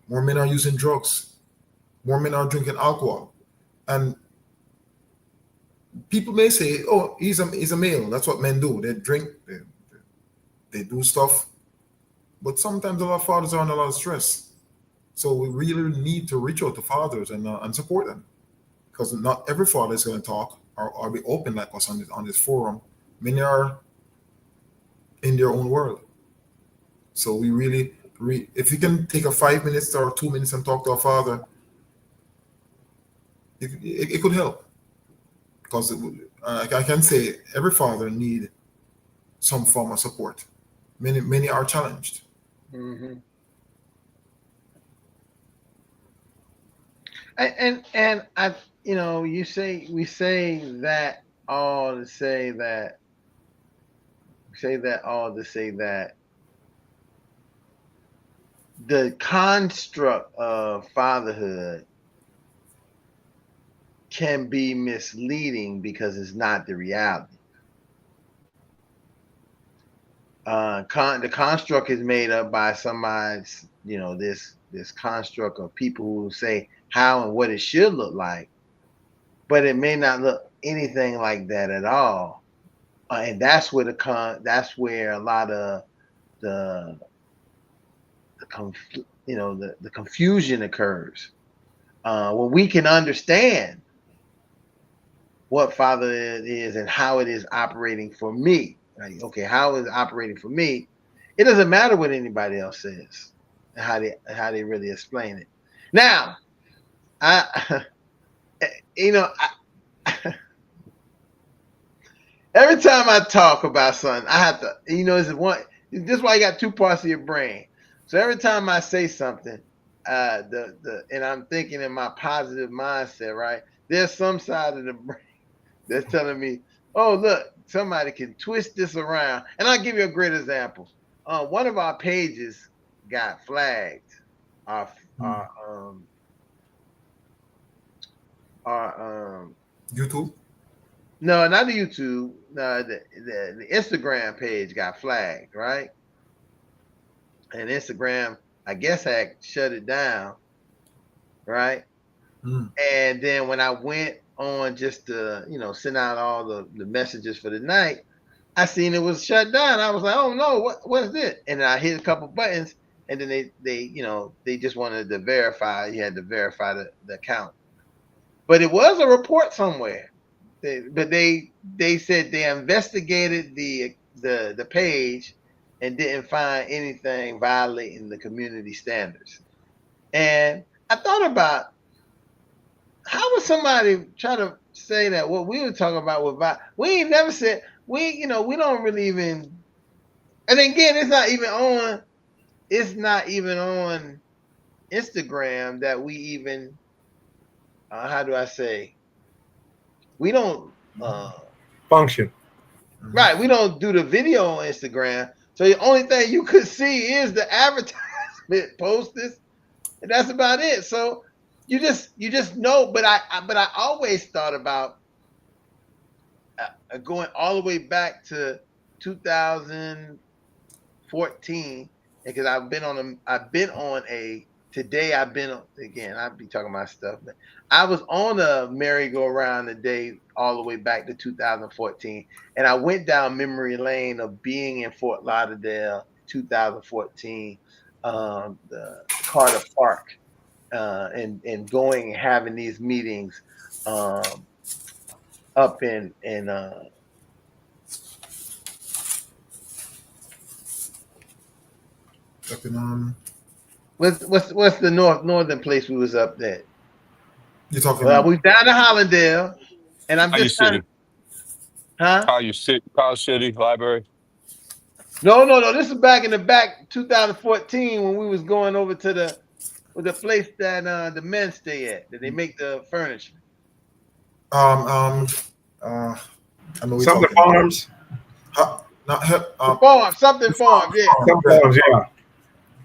Speaker 1: More men are using drugs. More men are drinking alcohol. And people may say, oh, he's a male. That's what men do. They drink, they do stuff. But sometimes a lot of fathers are under a lot of stress. So we really need to reach out to fathers and support them. Because not every father is going to talk or be open like us on this forum. Many are in their own world. So we really, if you can take a 5 minutes or 2 minutes and talk to a father, it could help. Because I can say every father need some form of support. Many are challenged.
Speaker 3: Mm-hmm. And I, we say that all to say that the construct of fatherhood can be misleading because it's not the reality. The construct is made up by somebody's, this construct of people who say how and what it should look like, but it may not look anything like that at all. And that's where that's where a lot of the confusion occurs. When we can understand what fatherhood is and how it is operating for me. Like, okay, how is it operating for me? It doesn't matter what anybody else says, how they really explain it. Now, every time I talk about something, I have to, this is why you got two parts of your brain. So every time I say something, and I'm thinking in my positive mindset, right? There's some side of the brain that's telling me, oh, look, somebody can twist this around. And I'll give you a great example. One of our pages got flagged. Our
Speaker 1: YouTube?
Speaker 3: No, not the YouTube. No, the Instagram page got flagged, right? And Instagram, I guess, had shut it down, right? And then when I went on just to, send out all the messages for the night, I seen it was shut down. I was like, oh no, what is this? And then I hit a couple buttons, and then they just wanted to verify. You had to verify the account. But it was a report somewhere. They said they investigated the page and didn't find anything violating the community standards. And I thought about, how would somebody try to say that what we were talking about was we ain't never said, we don't really even, and again, it's not even on Instagram that we even, how do I say, we don't
Speaker 2: function.
Speaker 3: Right, we don't do the video on Instagram. So the only thing you could see is the advertisement posters, and that's about it. So you just know. But I always thought about going all the way back to 2014, because I've been on a today. I've been again. I'll be talking about stuff, but I was on a merry-go-round today all the way back to 2014, and I went down memory lane of being in Fort Lauderdale, 2014, the Carter Park, and going and having these meetings up in what's the northern place we was up there?
Speaker 1: You're talking about?
Speaker 3: We down to Hollandale, and I'm just trying to,
Speaker 4: College City Library.
Speaker 3: No. This is back in the back 2014 when we was going over to the place that the men stay at, that they make the furniture.
Speaker 1: I know
Speaker 2: something farms.
Speaker 3: Something farm, yeah.
Speaker 2: Some farms, yeah.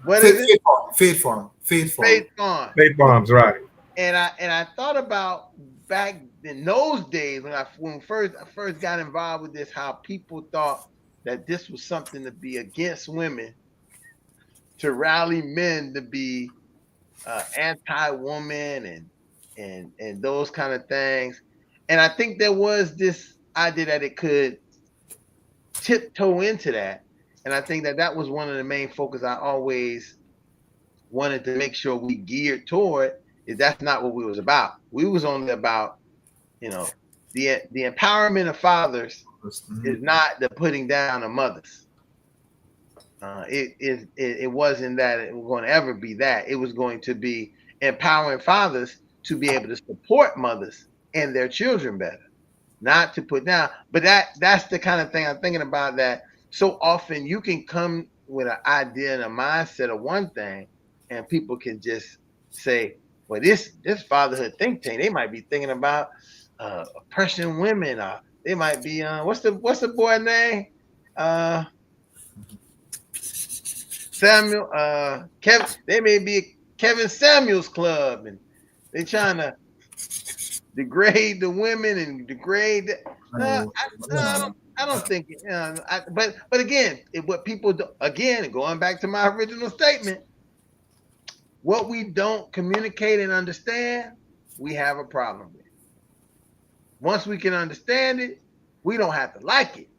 Speaker 3: What is it?
Speaker 1: Faith Farm.
Speaker 2: Faith Farms, right.
Speaker 3: And I thought about back in those days when I first got involved with this, how people thought that this was something to be against women, to rally men to be anti-woman and those kind of things. And I think there was this idea that it could tiptoe into that. And I think that was one of the main focus I always wanted to make sure we geared toward, is that's not what we was about. We was only about, the empowerment of fathers is not the putting down of mothers. It wasn't that it was going to ever be that. It was going to be empowering fathers to be able to support mothers and their children better, not to put down. But that's the kind of thing I'm thinking about, that so often you can come with an idea and a mindset of one thing, and people can just say, well, this fatherhood think tank, they might be thinking about oppressing women, or They might be what's the boy name? Samuel, Kevin. They may be Kevin Samuels Club, and they trying to degrade the women and degrade. No, I don't think. But again, what people do, again, going back to my original statement, what we don't communicate and understand, we have a problem with. Once we can understand it, we don't have to like it,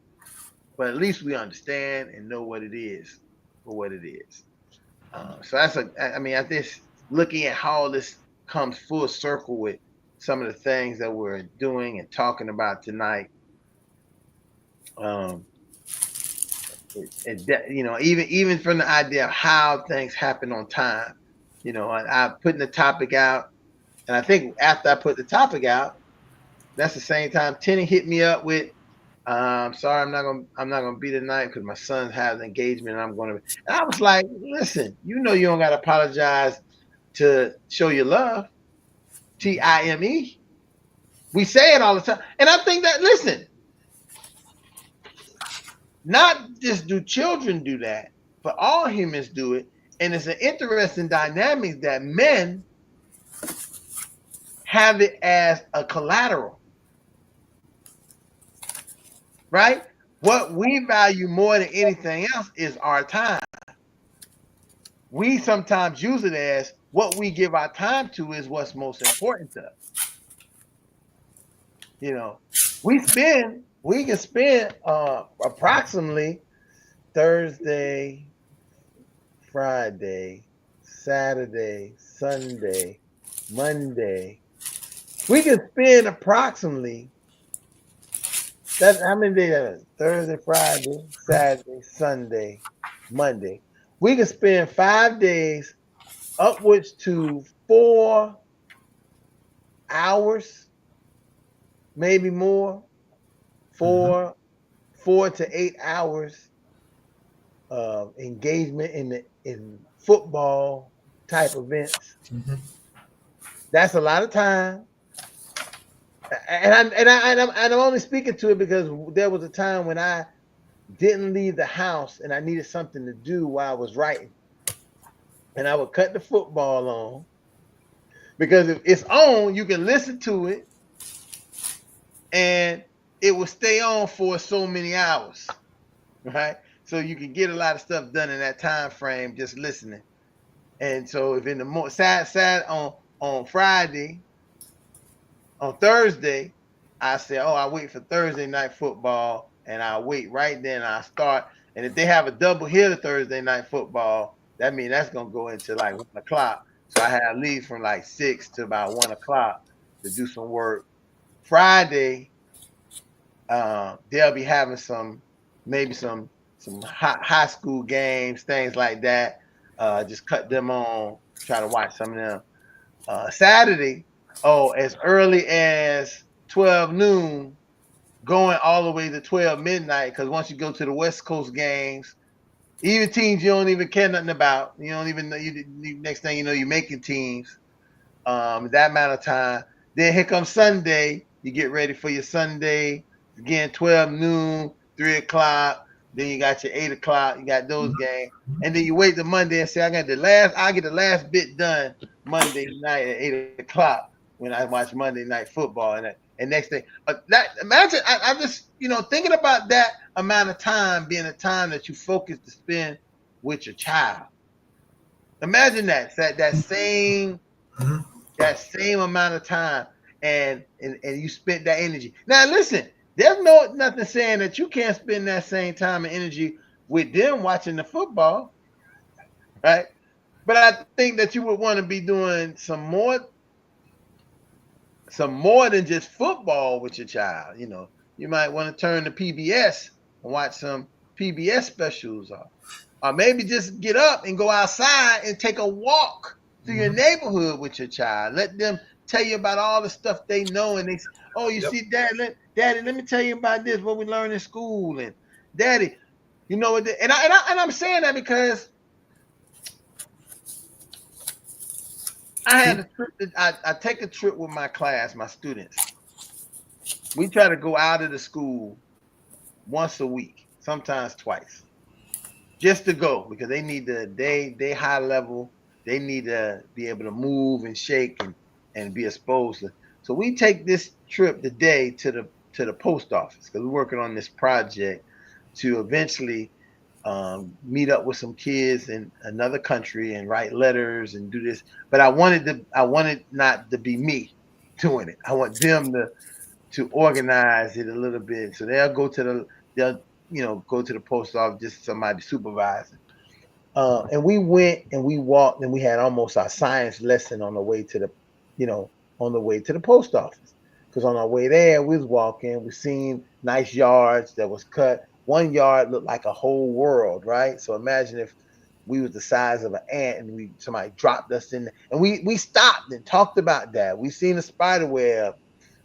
Speaker 3: but at least we understand and know what it is for what it is. So that's I think looking at how this comes full circle with some of the things that we're doing and talking about tonight. Even from the idea of how things happen on time, I'm putting the topic out, and I think after I put the topic out, that's the same time Tenny hit me up with, sorry, I'm not gonna be tonight because my son has an engagement, and I'm gonna. And I was like, listen, you don't gotta apologize to show your love. TIME. We say it all the time, and I think that not just do children do that, but all humans do it, and it's an interesting dynamic that men have it as a collateral. Right? What we value more than anything else is our time. We sometimes use it as what we give our time to is what's most important to us. We can spend approximately Thursday, Friday, Saturday, Sunday, Monday. We can spend approximately. That's how many days? Thursday, Friday, Saturday, Sunday, Monday. We can spend 5 days, upwards to 4 hours, maybe more, 4 to 8 hours of engagement in football type events. That's a lot of time. And I'm only speaking to it because there was a time when I didn't leave the house and I needed something to do while I was writing, and I would cut the football on, because if it's on, you can listen to it, and it will stay on for so many hours, right? So you can get a lot of stuff done in that time frame just listening. And so if in the on Friday. On Thursday, I said, I wait for Thursday night football, and I wait right then. I start, and if they have a double hitter Thursday night football, that means that's gonna go into like 1 o'clock. So I have leave from like 6 to about 1 o'clock to do some work. Friday, they'll be having maybe some high school games, things like that. Just cut them on, try to watch some of them. Saturday. As early as 12 noon, going all the way to 12 midnight, because once you go to the West Coast games, even teams you don't even care nothing about, you don't even know, next thing you know, you're making teams, that amount of time. Then here comes Sunday, you get ready for your Sunday, again, 12 noon, 3 o'clock, then you got your 8 o'clock, you got those games, and then you wait till Monday and say, I get the last bit done Monday night at 8 o'clock. When I watch Monday Night Football, and next thing, imagine I just thinking about that amount of time being a time that you focus to spend with your child. Imagine that same amount of time, and you spent that energy. Now listen, there's nothing saying that you can't spend that same time and energy with them watching the football, right? But I think that you would want to be doing some more than just football with your child. You might want to turn to PBS and watch some PBS specials, or maybe just get up and go outside and take a walk through your neighborhood with your child. Let them tell you about all the stuff they know, and they see, Daddy, let me tell you about this, what we learned in school, and Daddy, and I'm saying that because I had a trip. I take a trip with my class, my students, We try to go out of the school once a week, sometimes twice, just to go because they need they high level. They need to be able to move and shake and be exposed to. So we take this trip today to the post office because we're working on this project to eventually meet up with some kids in another country and write letters and do this. But I wanted not to be me doing it. I want them to organize it a little bit. So they'll go to the post office, just somebody supervising. And we went and we walked and we had almost our science lesson on the way to the post office. Because on our way there, we was walking, we seen nice yards that was cut. One yard looked like a whole world, right? So imagine if we was the size of an ant and somebody dropped us in there. And we stopped and talked about that. We seen a spider web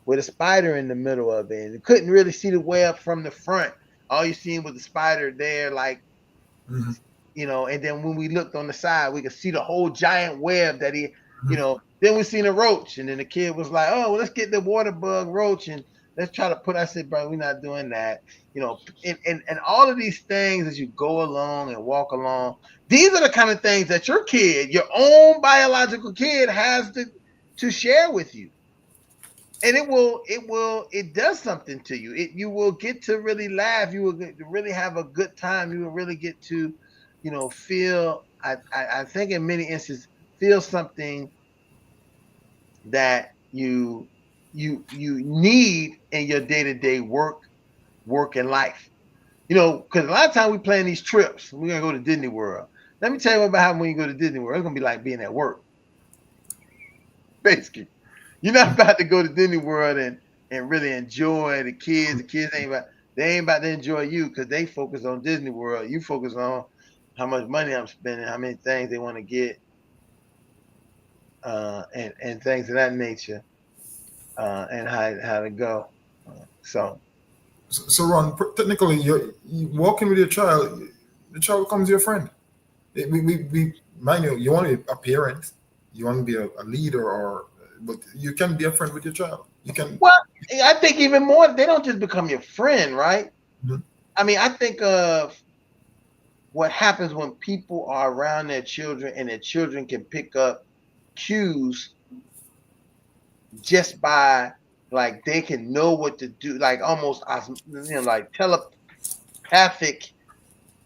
Speaker 3: with a spider in the middle of it. And you couldn't really see the web from the front. All you seen was the spider there, like,
Speaker 1: Mm-hmm.
Speaker 3: And then when we looked on the side, we could see the whole giant web that then we seen a roach. And then the kid was like, oh, well, let's get the water bug roach and let's try to I said, bro, we're not doing that. And all of these things as you go along and walk along, these are the kind of things that your kid, your own biological kid has to share with you. And it does something to you. You will get to really laugh. You will get to really have a good time. You will really get to, feel, I think in many instances, feel something that you need in your day-to-day work and life. Because a lot of times we plan these trips. We're going to go to Disney World. Let me tell you what happens when you go to Disney World. It's going to be like being at work. Basically. You're not about to go to Disney World and really enjoy the kids. The kids ain't about to enjoy you because they focus on Disney World. You focus on how much money I'm spending, how many things they want to get, and things of that nature, and how to go. So
Speaker 1: Ron, technically, you walking with your child. The child becomes your friend. We mind you want to be a parent, you want to be a leader, but you can be a friend with your child. You can.
Speaker 3: Well, I think even more, they don't just become your friend, right?
Speaker 1: Mm-hmm.
Speaker 3: I mean, I think of what happens when people are around their children and their children can pick up cues just by, like, they can know what to do, like almost, like telepathic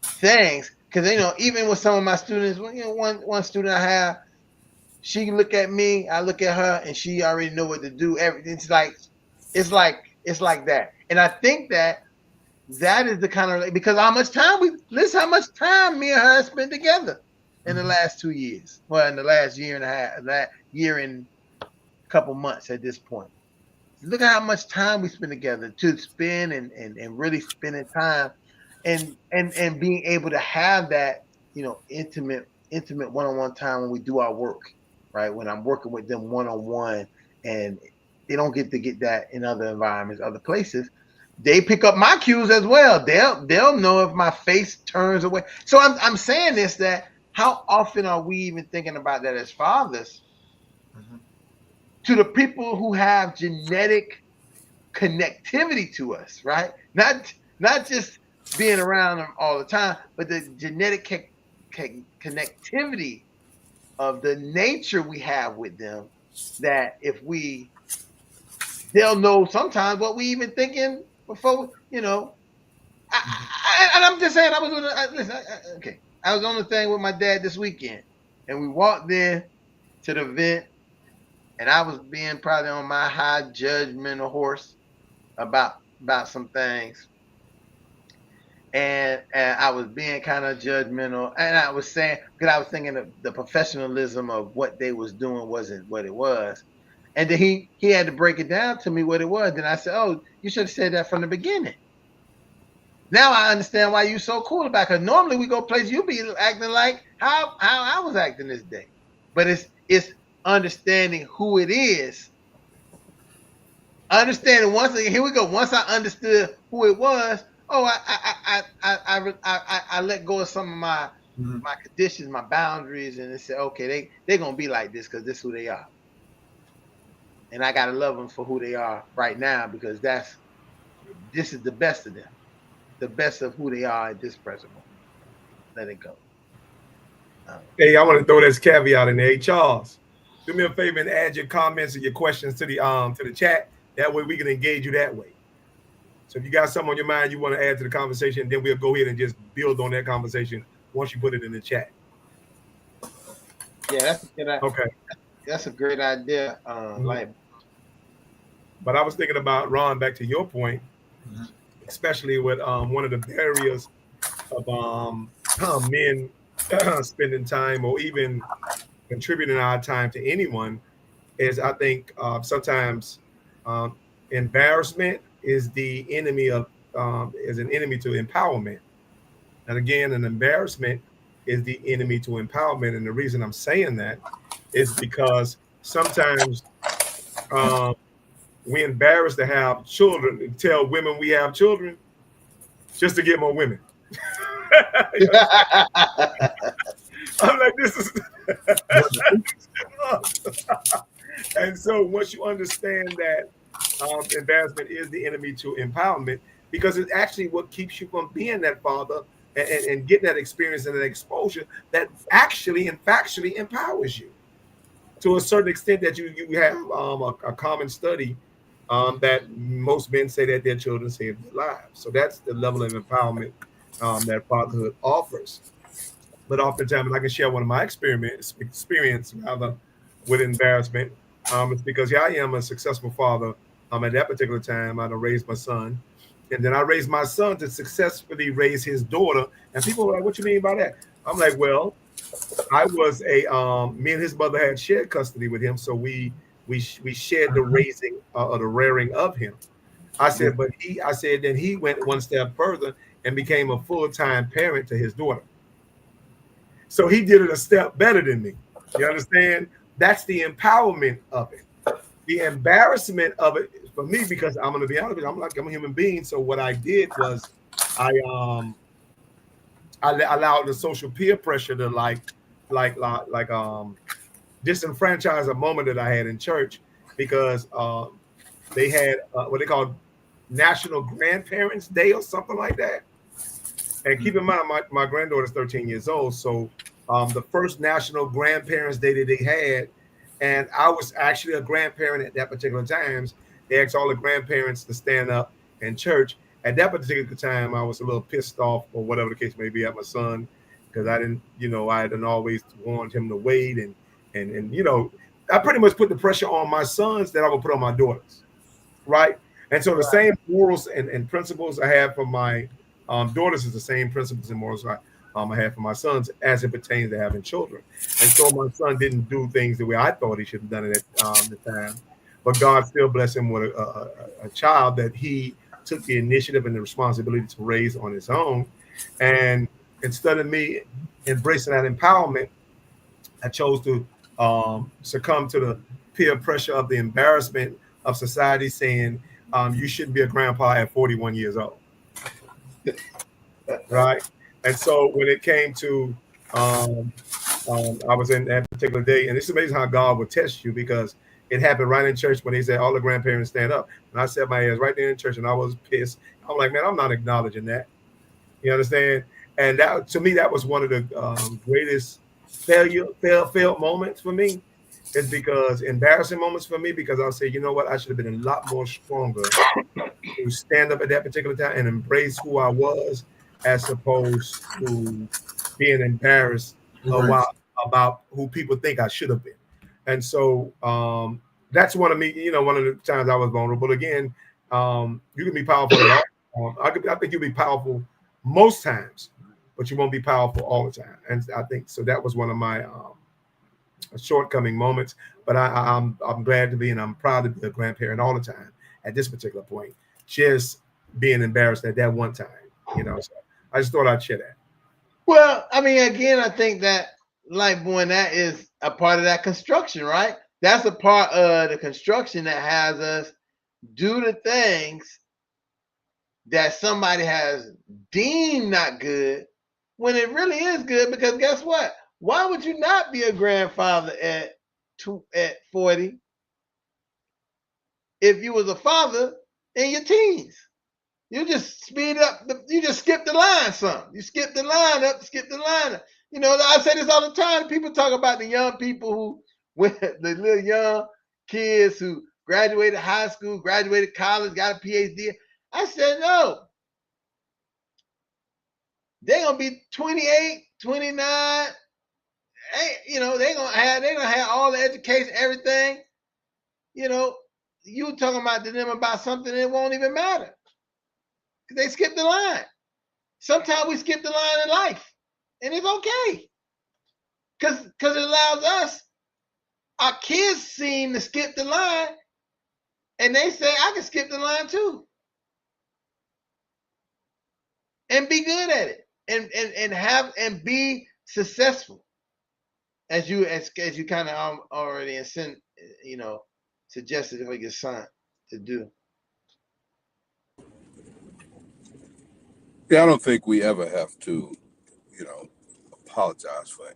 Speaker 3: things. Because, even with some of my students, one student I have, she can look at me, I look at her, and she already know what to do. It's like that. And I think that is the kind of, because how much time me and her have spent together in the last 2 years. Well, in the last year and a half, that year and a couple months at this point. Look at how much time we spend together to spend and really spending time and being able to have that, intimate one-on-one time when we do our work, right? When I'm working with them one-on-one, and they don't get that in other environments, other places. They pick up my cues as well. They'll know if my face turns away. So I'm saying this, that how often are we even thinking about that as fathers? Mm-hmm. To the people who have genetic connectivity to us, right? Not just being around them all the time, but the genetic connectivity of the nature we have with them, that they'll know sometimes what we even thinking before, and I'm just saying, I was on the thing with my dad this weekend, and we walked in to the event, and I was being probably on my high judgmental horse about some things. And I was being kind of judgmental, and I was saying, because I was thinking of the professionalism of what they was doing wasn't what it was. And then he had to break it down to me what it was. Then I said, oh, you should have said that from the beginning. Now I understand why you're so cool about it. Because normally we go places, you be acting like how I was acting this day. But it's understanding who it is. Understanding here we go. Once I understood who it was, I let go of some of my my conditions, my boundaries, and they said, okay, they're gonna be like this because this is who they are. and I gotta love them for who they are right now, because this is the best of them, the best of who they are at this present moment. Let it go.
Speaker 2: Hey, I want to throw this caveat in there. Hey, Charles, do me a favor and add your comments and your questions to the chat. That way we can engage you that way. So if you got something on your mind you want to add to the conversation, then we'll go ahead and just build on that conversation once you put it in the chat.
Speaker 3: Yeah, that's a good idea.
Speaker 2: Okay.
Speaker 3: That's a great idea.
Speaker 2: But I was thinking about, Ron, back to your point, especially with one of the barriers of men spending time or even contributing our time to anyone is, I think, sometimes embarrassment is the enemy of is an enemy to empowerment. And again, an embarrassment is the enemy to empowerment. And the reason I'm saying that is because sometimes we're embarrassed to have children, tell women we have children just to get more women. I'm like, this is and so once you understand that embarrassment is the enemy to empowerment, because it's actually what keeps you from being that father and getting that experience and that exposure that actually and factually empowers you to a certain extent, that you have a common study that most men say that their children save their lives. So that's the level of empowerment that fatherhood offers. But oftentimes, and I can share one of my experience rather with embarrassment. It's because I am a successful father. At that particular time, I raised my son, and then I raised my son to successfully raise his daughter. And people were like, "What you mean by that?" I'm like, "Well, I was me and his mother had shared custody with him, so we shared the raising or the rearing of him." I said, but then he went one step further and became a full-time parent to his daughter. So he did it a step better than me. You understand? That's the empowerment of it. The embarrassment of it for me, because I'm going to be honest with you, I'm a human being. So what I did was I allowed the social peer pressure to disenfranchise a moment that I had in church, because they had what they call National Grandparents Day or something like that. And keep in mind, my granddaughter's 13 years old. So the first National Grandparents Day that they had, and I was actually a grandparent at that particular time. They asked all the grandparents to stand up in church. At that particular time, I was a little pissed off, or whatever the case may be, at my son, because I hadn't always warned him to wait. And I pretty much put the pressure on my sons that I would put on my daughters. Right. And so the same morals and principles I have for my daughters is the same principles and morals I have for my sons as it pertains to having children. And so my son didn't do things the way I thought he should have done it at the time. But God still blessed him with a child that he took the initiative and the responsibility to raise on his own. And instead of me embracing that empowerment, I chose to succumb to the peer pressure of the embarrassment of society saying you shouldn't be a grandpa at 41 years old. Right. And so when it came to I was in that particular day, and it's amazing how God will test you, because it happened right in church when they said all the grandparents stand up. And I set my ass right there in church, and I was pissed. I'm like, man, I'm not acknowledging that. You understand? And that, to me, that was one of the greatest failed moments for me. Is because embarrassing moments for me, because I'll say, you know what, I should have been a lot more stronger to stand up at that particular time and embrace who I was, as opposed to being embarrassed about who people think I should have been. And so that's one of the times I was vulnerable. Again, you can be powerful at all. I think you'll be powerful most times, but you won't be powerful all the time. And I think so that was one of my shortcoming moments, but I'm glad to be, and I'm proud to be a grandparent all the time at this particular point, just being embarrassed at that one time, so I just thought I'd share that.
Speaker 3: Well, I mean, again, I think that, like, boy, that is a part of that construction, right? That's a part of the construction that has us do the things that somebody has deemed not good when it really is good, because guess what? Why would you not be a grandfather at 40? if you was a father in your teens. You just speed up. You just skip the line some. You skip the line up, skip the line up. You know, I say this all the time. People talk about the young people who, the little young kids who graduated high school, graduated college, got a PhD. I said, no. They're going to be 28, 29. You know, they're gonna have all the education, everything. You know, you talking about to them about something that won't even matter. They skip the line. Sometimes we skip the line in life, and it's okay. Because it allows us, our kids seem to skip the line, and they say, I can skip the line too. And be good at it. And be successful. As you kind of already suggested for your son to do.
Speaker 5: Yeah, I don't think we ever have to, apologize for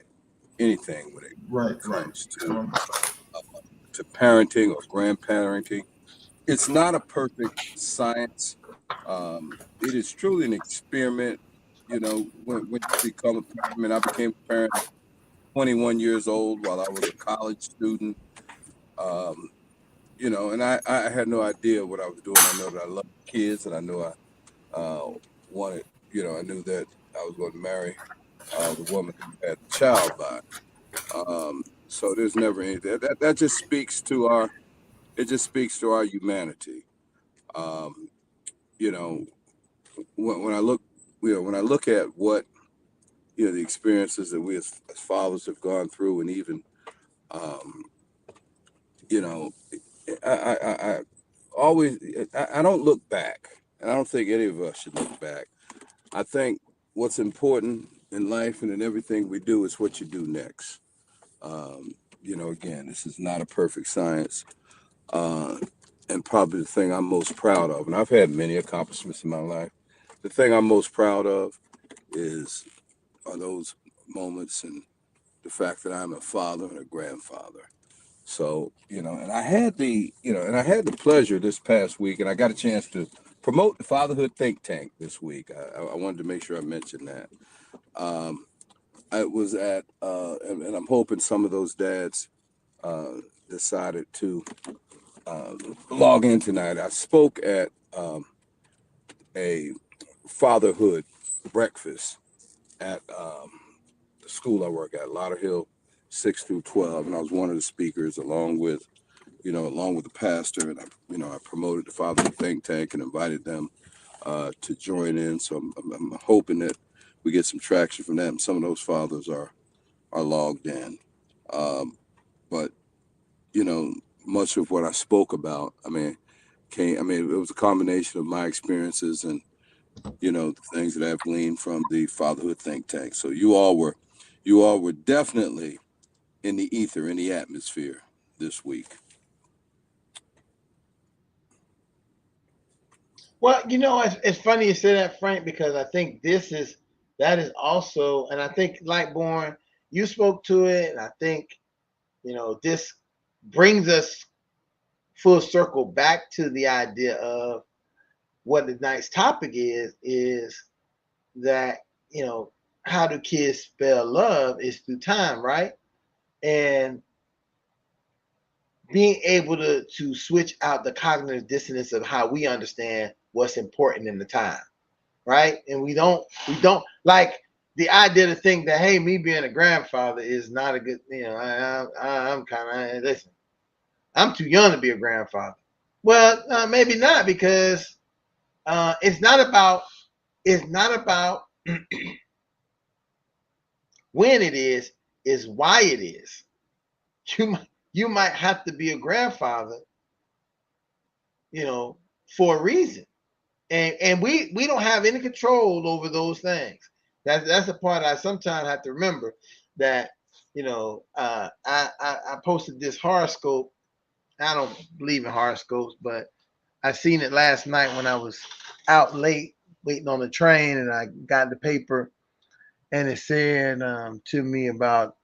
Speaker 5: anything when it comes to parenting or grandparenting. It's not a perfect science. It is truly an experiment. When you become a parent, I mean, I became a parent at 21 years old while I was a college student. And I had no idea what I was doing. I know that I loved kids, and I knew I wanted, I knew that I was going to marry the woman who had the child by. So there's never anything that just speaks to our humanity. Um, you know, when I look, when I look at what the experiences that we as fathers have gone through, and even um, you know, I always I don't look back, and I don't think any of us should look back. I think what's important in life and in everything we do is what you do next. Again, this is not a perfect science. Uh, and probably the thing I'm most proud of, and I've had many accomplishments in my life, the thing I'm most proud of are those moments and the fact that I'm a father and a grandfather. So, and I had the pleasure this past week, and I got a chance to promote the Fatherhood Think Tank this week. I wanted to make sure I mentioned that. I was and I'm hoping some of those dads decided to log in tonight. I spoke at a fatherhood breakfast at the school I work at, Lauderhill 6 through 12, and I was one of the speakers along with the pastor, and I promoted the Fatherhood Think Tank and invited them to join in. So I'm hoping that we get some traction from that, and some of those fathers are logged in. But much of what I spoke about, it was a combination of my experiences and the things that I've gleaned from the Fatherhood Think Tank. So you all were definitely in the ether, in the atmosphere this week.
Speaker 3: Well, it's funny you say that, Frank, because I think that is also, and I think Lightborn, you spoke to it, and I think, this brings us full circle back to the idea of what the night's topic is that, how do kids spell love is through time, right? And being able to switch out the cognitive dissonance of how we understand what's important in the time, right? And we don't like the idea to think that, hey, me being a grandfather is not a good, I'm kind of, listen, I'm too young to be a grandfather. Well, maybe not, because it's not about when it is why it is. You might have to be a grandfather, for a reason. And we don't have any control over those things. That's the part I sometimes have to remember, that I posted this horoscope. I don't believe in horoscopes, but I seen it last night when I was out late waiting on the train, and I got the paper, and it said to me about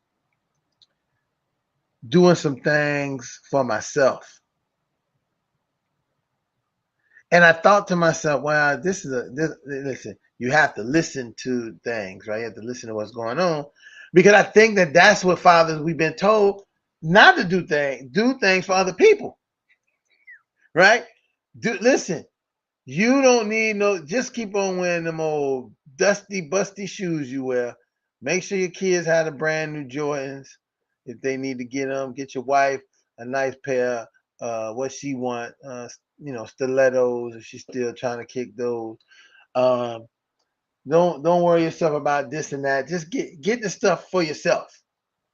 Speaker 3: doing some things for myself. And I thought to myself, well, listen, you have to listen to things, right? You have to listen to what's going on, because I think that that's what fathers, we've been told not to do things for other people, right? Listen, you don't need just keep on wearing them old dusty, busty shoes you wear. Make sure your kids have the brand new Jordans. If they need to get them, get your wife a nice pair, what she want, stilettos, if she's still trying to kick those. Um, don't worry yourself about this and that. Just get the stuff for yourself.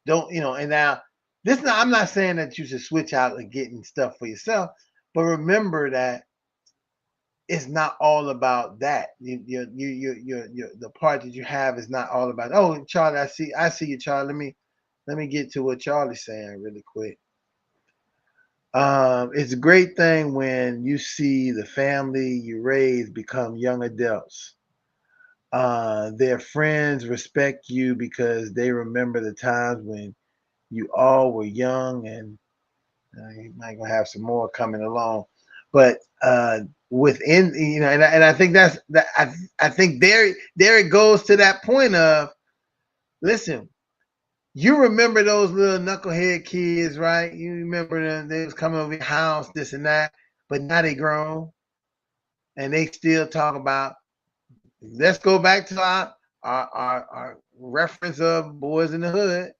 Speaker 3: Don't, and now I'm not saying that you should switch out and getting stuff for yourself, but remember that it's not all about that. The part that you have is not all about. Oh, Charlie, I see you, Charlie. Let me get to what Charlie's saying really quick. It's a great thing when you see the family you raise become young adults. Their friends respect you because they remember the times when you all were young, and you might gonna have some more coming along. But within, and I think that's that. I think there it goes to that point of, listen, you remember those little knucklehead kids, right? You remember them, they was coming over your house, this and that, but now they grown and they still talk about, let's go back to our reference of Boys in the Hood.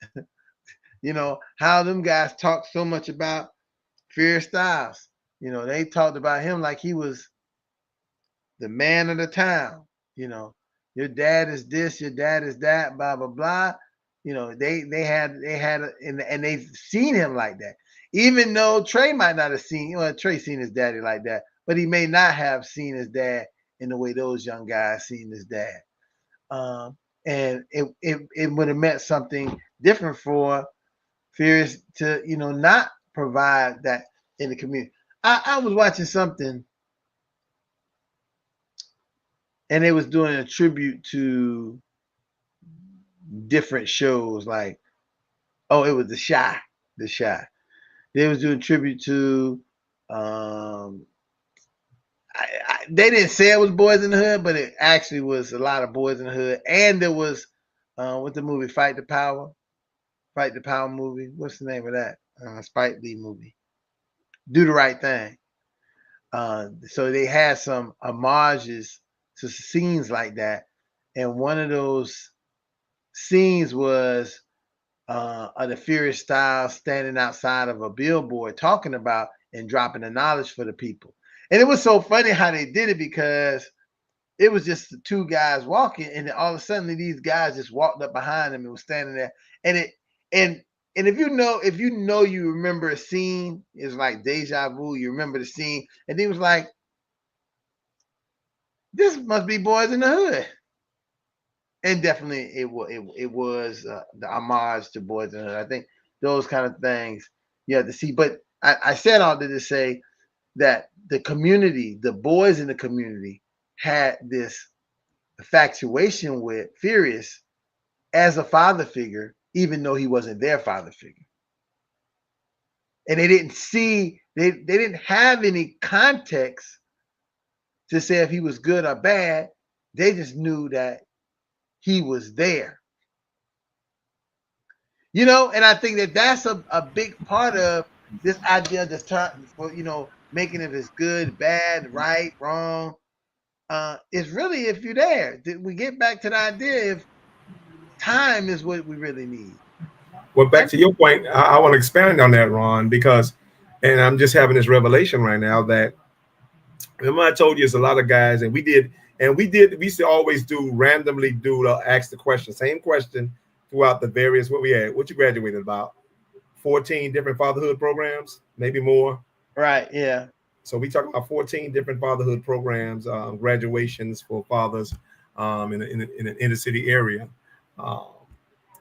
Speaker 3: How them guys talk so much about Furious Styles. They talked about him like he was the man of the town. Your dad is this, your dad is that, blah blah blah. They had and they've seen him like that. Even though Trey might not have seen, Trey seen his daddy like that, but he may not have seen his dad in the way those young guys seen his dad. And it would have meant something different for Furious to not provide that in the community. I was watching something, and they was doing a tribute to different shows, like, it was The Chi. They was doing tribute to, they didn't say it was Boys in the Hood, but it actually was a lot of Boys in the Hood. And there was, with the movie Fight the Power movie. What's the name of that? Spike Lee movie. Do the Right Thing. So they had some homages to scenes like that. And one of those scenes was the Furious Styles standing outside of a billboard talking about and dropping the knowledge for the people. And it was so funny how they did it, because it was just the two guys walking, and then all of a sudden these guys just walked up behind them and was standing there. And if you remember a scene, it's like deja vu. You remember the scene, and he was like, "This must be Boys in the Hood." And definitely it was the homage to Boys in the Hood. I think those kind of things you have to see. But I said all that to say that the community, the boys in the community, had this infatuation with Furious as a father figure, even though he wasn't their father figure. And they didn't have any context to say if he was good or bad. They just knew that he was there. And I think that that's a big part of this idea of this time for, making it as good, bad, right, wrong. It's really if you're there. We get back to the idea if time is what we really need.
Speaker 2: Well, back to your point, I want to expand on that, Ron, because, and I'm just having this revelation right now that, remember I told you it's a lot of guys, and we used to always randomly ask the question, same question throughout the various, what you graduated about 14 different fatherhood programs, maybe more.
Speaker 3: Right. Yeah.
Speaker 2: So we talk about 14 different fatherhood programs, graduations for fathers in an inner city area.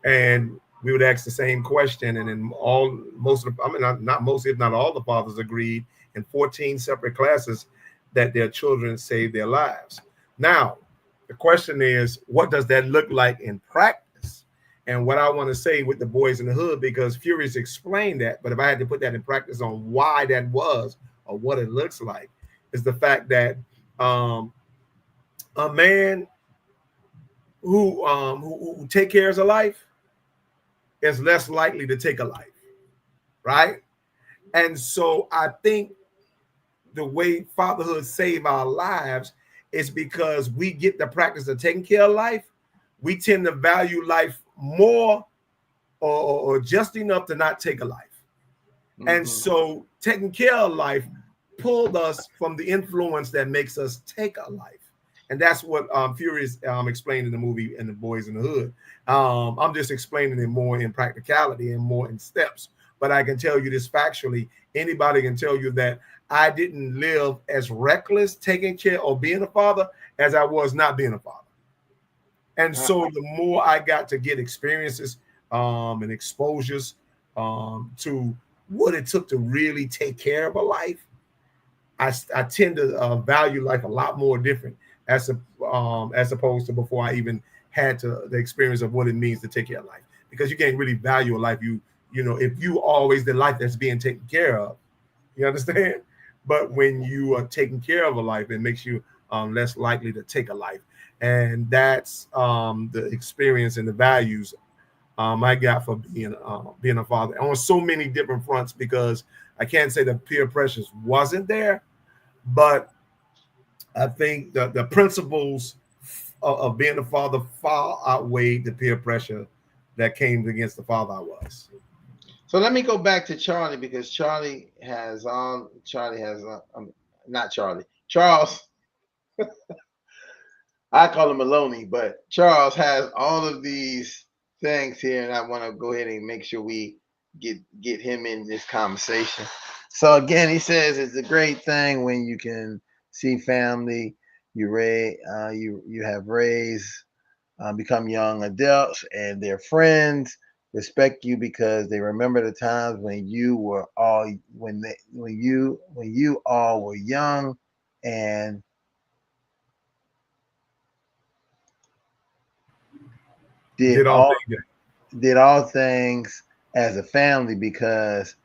Speaker 2: And we would ask the same question, and then not most, if not all the fathers agreed in 14 separate classes that their children saved their lives. Now, the question is, what does that look like in practice? And what I want to say with the Boys in the Hood, because Furious explained that, but if I had to put that in practice on why that was or what it looks like, is the fact that a man who take care of a life is less likely to take a life, right? And so I think the way fatherhood save our lives is because we get the practice of taking care of life. We tend to value life more or just enough to not take a life. And so taking care of life pulled us from the influence that makes us take a life. And that's what Furious explained in the movie and The Boys in the Hood. I'm just explaining it more in practicality and more in steps. But I can tell you this factually. Anybody can tell you that I didn't live as reckless taking care or being a father as I was not being a father. And so the more I got to get experiences and exposures to what it took to really take care of a life, I tend to value life a lot more different as opposed to before I even had the experience of what it means to take care of life. Because you can't really value a life you know if you always the life that's being taken care of. You understand? But when you are taking care of a life, it makes you less likely to take a life. And that's the experience and the values I got for being a father on so many different fronts, because I can't say that peer pressure wasn't there, but I think the principles of being a father far outweighed the peer pressure that came against the father I was.
Speaker 3: So let me go back to Charlie, because Charles. I call him Maloney, but Charles has all of these things here, and I want to go ahead and make sure we get him in this conversation. So again, he says it's a great thing when you can see family you have raised become young adults, and their friends respect you because they remember the times when you all were young and did all things as a family, because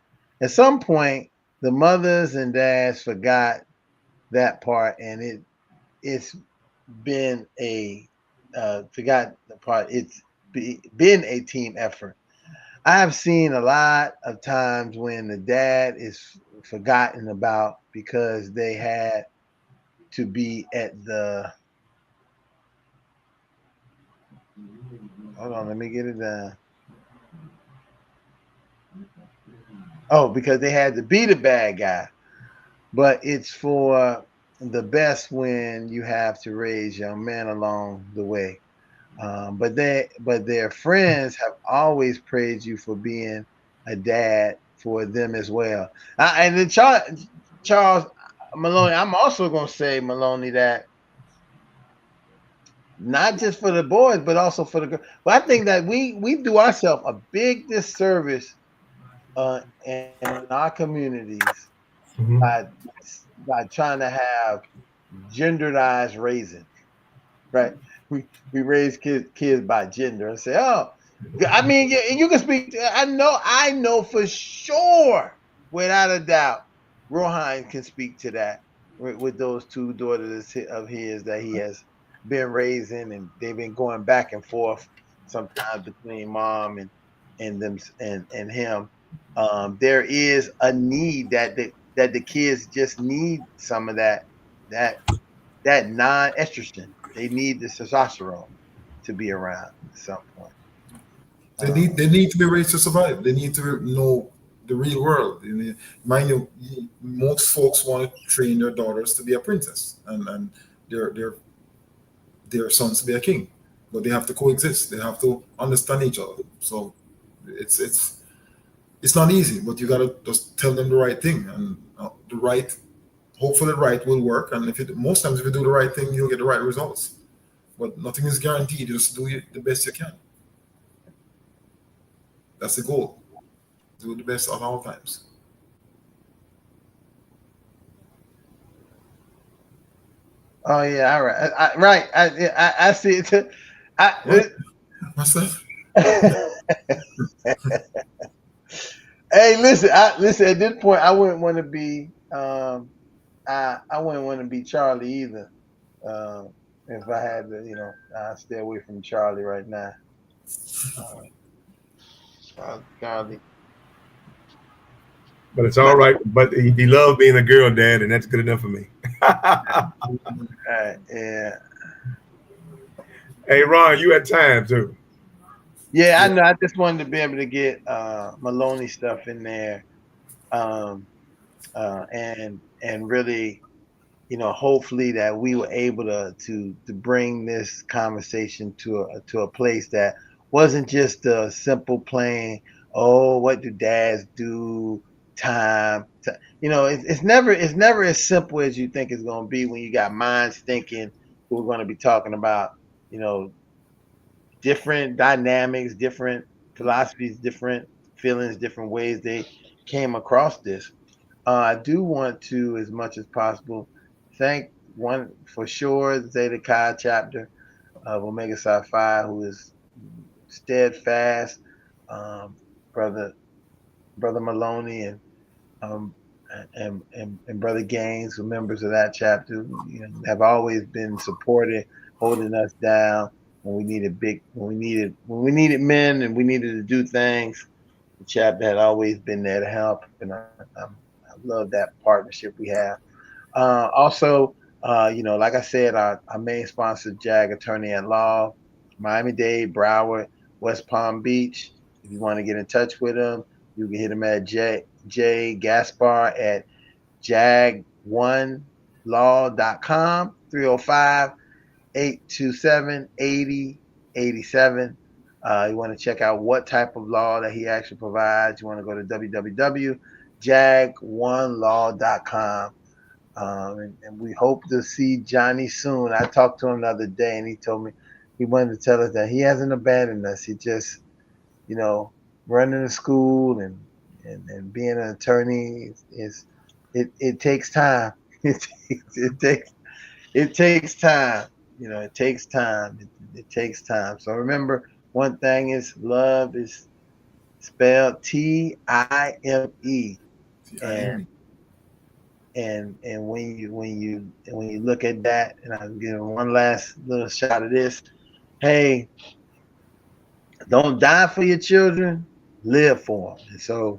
Speaker 3: at some point the mothers and dads forgot that part, and it's been a forgot the part. It's been a team effort. I have seen a lot of times when the dad is forgotten about because they had to be at the hold on, let me get it down. Oh, because they had to be the bad guy. But it's for the best when you have to raise young men along the way. But their friends have always praised you for being a dad for them as well. And then Charles Maloney, I'm also going to say, Maloney, that not just for the boys, but also for the girls. But I think that we do ourselves a big disservice in our communities by trying to have genderized raising, right? We raise kids by gender and say, oh, I mean, yeah, you can speak. I know for sure, without a doubt, Rohan can speak to that with those two daughters of his that he has been raising, and they've been going back and forth sometimes between mom and them and him. There is a need that the kids just need some of that non-estrogen. They need the testosterone to be around at some point.
Speaker 1: They need to be raised to survive. They need to know the real world. Mind you, most folks want to train their daughters to be a princess and their sons to be a king, but they have to coexist. They have to understand each other. So it's not easy, but you gotta just tell them the right thing, and hopefully the right will work. And most times if you do the right thing, you'll get the right results. But nothing is guaranteed. You just do the best you can. That's the goal. Do the best at all times.
Speaker 3: Oh yeah, all right, right. I see it too.
Speaker 1: What's that?
Speaker 3: Hey, listen. At this point, I wouldn't want to be I wouldn't want to be Charlie either. If I had to, I stay away from Charlie right now. Charlie.
Speaker 2: But it's all right. But he loved being a girl dad, and that's good enough for me.
Speaker 3: Yeah.
Speaker 2: Hey, Ron, you had time too.
Speaker 3: Yeah, I know. I just wanted to be able to get Maloney stuff in there, and really, hopefully that we were able to bring this conversation to a place that wasn't just a simple plain, oh, what do dads do? It's never as simple as you think it's going to be when you got minds thinking who are going to be talking about, different dynamics, different philosophies, different feelings, different ways they came across this. I do want to, as much as possible, thank one for sure, Zeta Chi chapter of Omega Psi Phi, who is steadfast, brother Maloney um, and brother Gaines, who are members of that chapter, have always been supported, holding us down when we needed men and we needed to do things. The chapter had always been there to help, and I love that partnership we have. Also, like I said, our main sponsor, Jag Attorney at Law, Miami-Dade, Broward, West Palm Beach. If you want to get in touch with them, you can hit him at J Gaspar at jag1law.com, 305-827-8087. You want to check out what type of law that he actually provides. You want to go to www.jag1law.com. And we hope to see Johnny soon. I talked to him the other day, and he told me he wanted to tell us that he hasn't abandoned us. He just, running a school and being an attorney it takes time. It takes time. It takes time. It takes time. So remember, one thing is love is spelled Time. And when you look at that, and I'll give one last little shot of this. Hey, don't die for your children, live for them. And so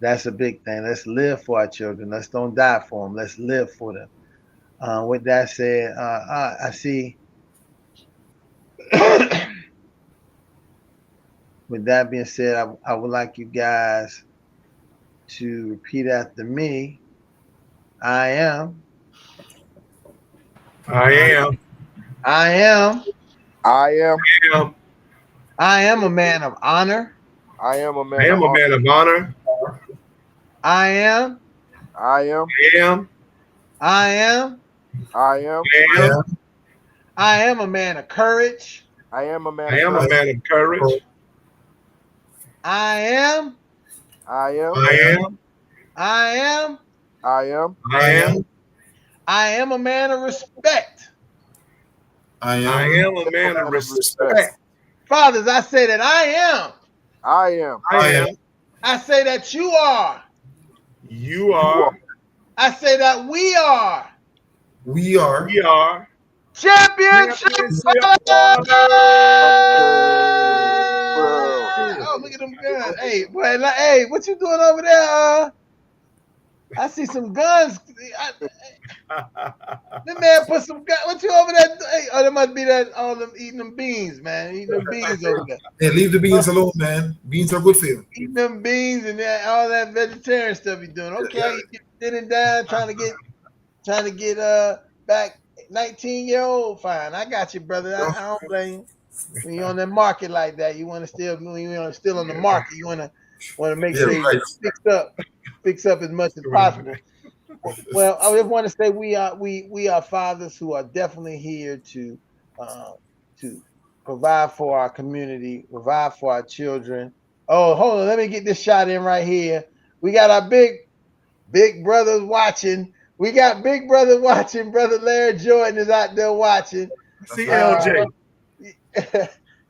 Speaker 3: that's a big thing. Let's live for our children. Let's don't die for them. Let's live for them. With that said, I see. With that being said, I would like you guys to repeat after me. I am a man of honor.
Speaker 2: I am a man of honor.
Speaker 3: I am a man of courage.
Speaker 2: I am a man of courage.
Speaker 3: I am a man of respect.
Speaker 1: I
Speaker 2: am a man of respect.
Speaker 3: Fathers, I say that I am. I say that you are. I say that we are. Championship. Oh, look at them guns. Hey, boy, hey, what you doing over there? I see some guns. The man put some guns. What you over there? Hey, oh, there must be that all them eating them beans, man. Eating them beans over there.
Speaker 1: Hey, leave the beans alone, man. Beans are good for you.
Speaker 3: Eating them beans and all that vegetarian stuff you're doing. Okay, you sitting down trying to get back 19-year-old. Fine, I got you, brother. I don't blame you. When you're on the market like that, you want to still on the market. You want to make sure you fix up as much as possible. Well, I just want to say we are fathers who are definitely here to provide for our community, provide for our children. Oh, hold on, let me get this shot in right here. We got our big brothers watching. We got big brother watching. Brother Larry Jordan is out there watching.
Speaker 2: See LJ.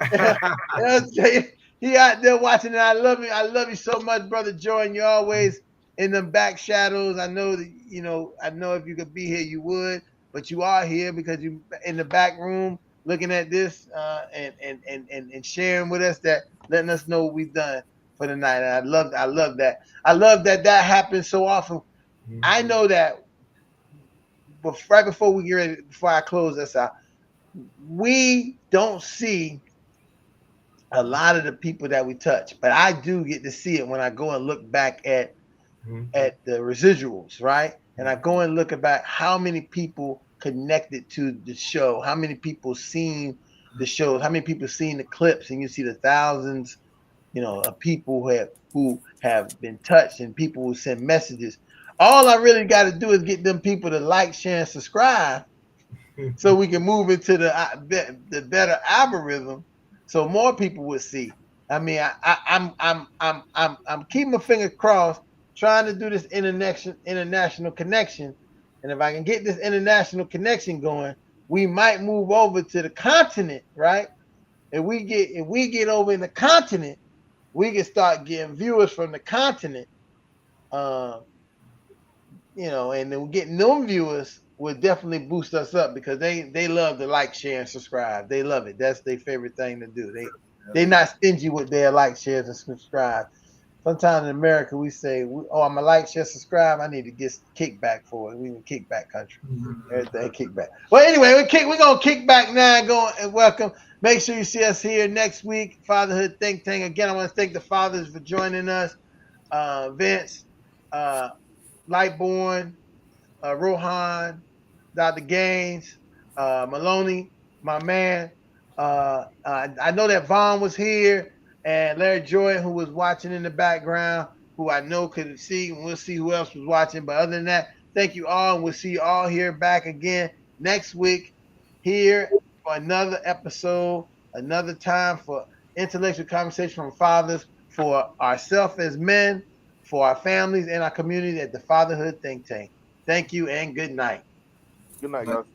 Speaker 3: LJ, he out there watching, and I love you. I love you so much, brother Jordan. You're always in the back shadows. I know that I know if you could be here, you would, but you are here because you in the back room looking at this and sharing with us, that letting us know what we've done for the night. And I love that. I love that happens so often. I know that right before we get ready, before I close this out, we don't see a lot of the people that we touch, but I do get to see it when I go and look back at the residuals, right? And I go and look about how many people connected to the show, how many people seen the shows, how many people seen the clips, and you see the thousands, of people who have been touched and people who send messages. All I really got to do is get them people to like, share, and subscribe, so we can move into the better algorithm, so more people would see. I mean, I'm keeping my finger crossed, trying to do this international connection, and if I can get this international connection going, we might move over to the continent, right? If we get over in the continent, we can start getting viewers from the continent, and then getting them viewers will definitely boost us up, because they love to like, share, and subscribe. They love it. That's their favorite thing to do. They're not stingy with their like, shares, and subscribe. Sometimes in America we say, "Oh, I'm a like, share, subscribe. I need to get kickback for it." We in kickback country. Everything kickback. Well, anyway, we're gonna kick back now and go and welcome. Make sure you see us here next week, Fatherhood Think Tank. Again, I want to thank the fathers for joining us. Vince, Lightborn, Rohan, Dr. Gaines, Maloney, my man. I know that Vaughn was here, and Larry Jordan, who was watching in the background, who I know could see, and we'll see who else was watching. But other than that, thank you all, and we'll see you all here back again next week here for another episode, another time for intellectual conversation from fathers, for ourselves as men, for our families and our community at the Fatherhood Think Tank. Thank you and good night.
Speaker 6: Good night, guys.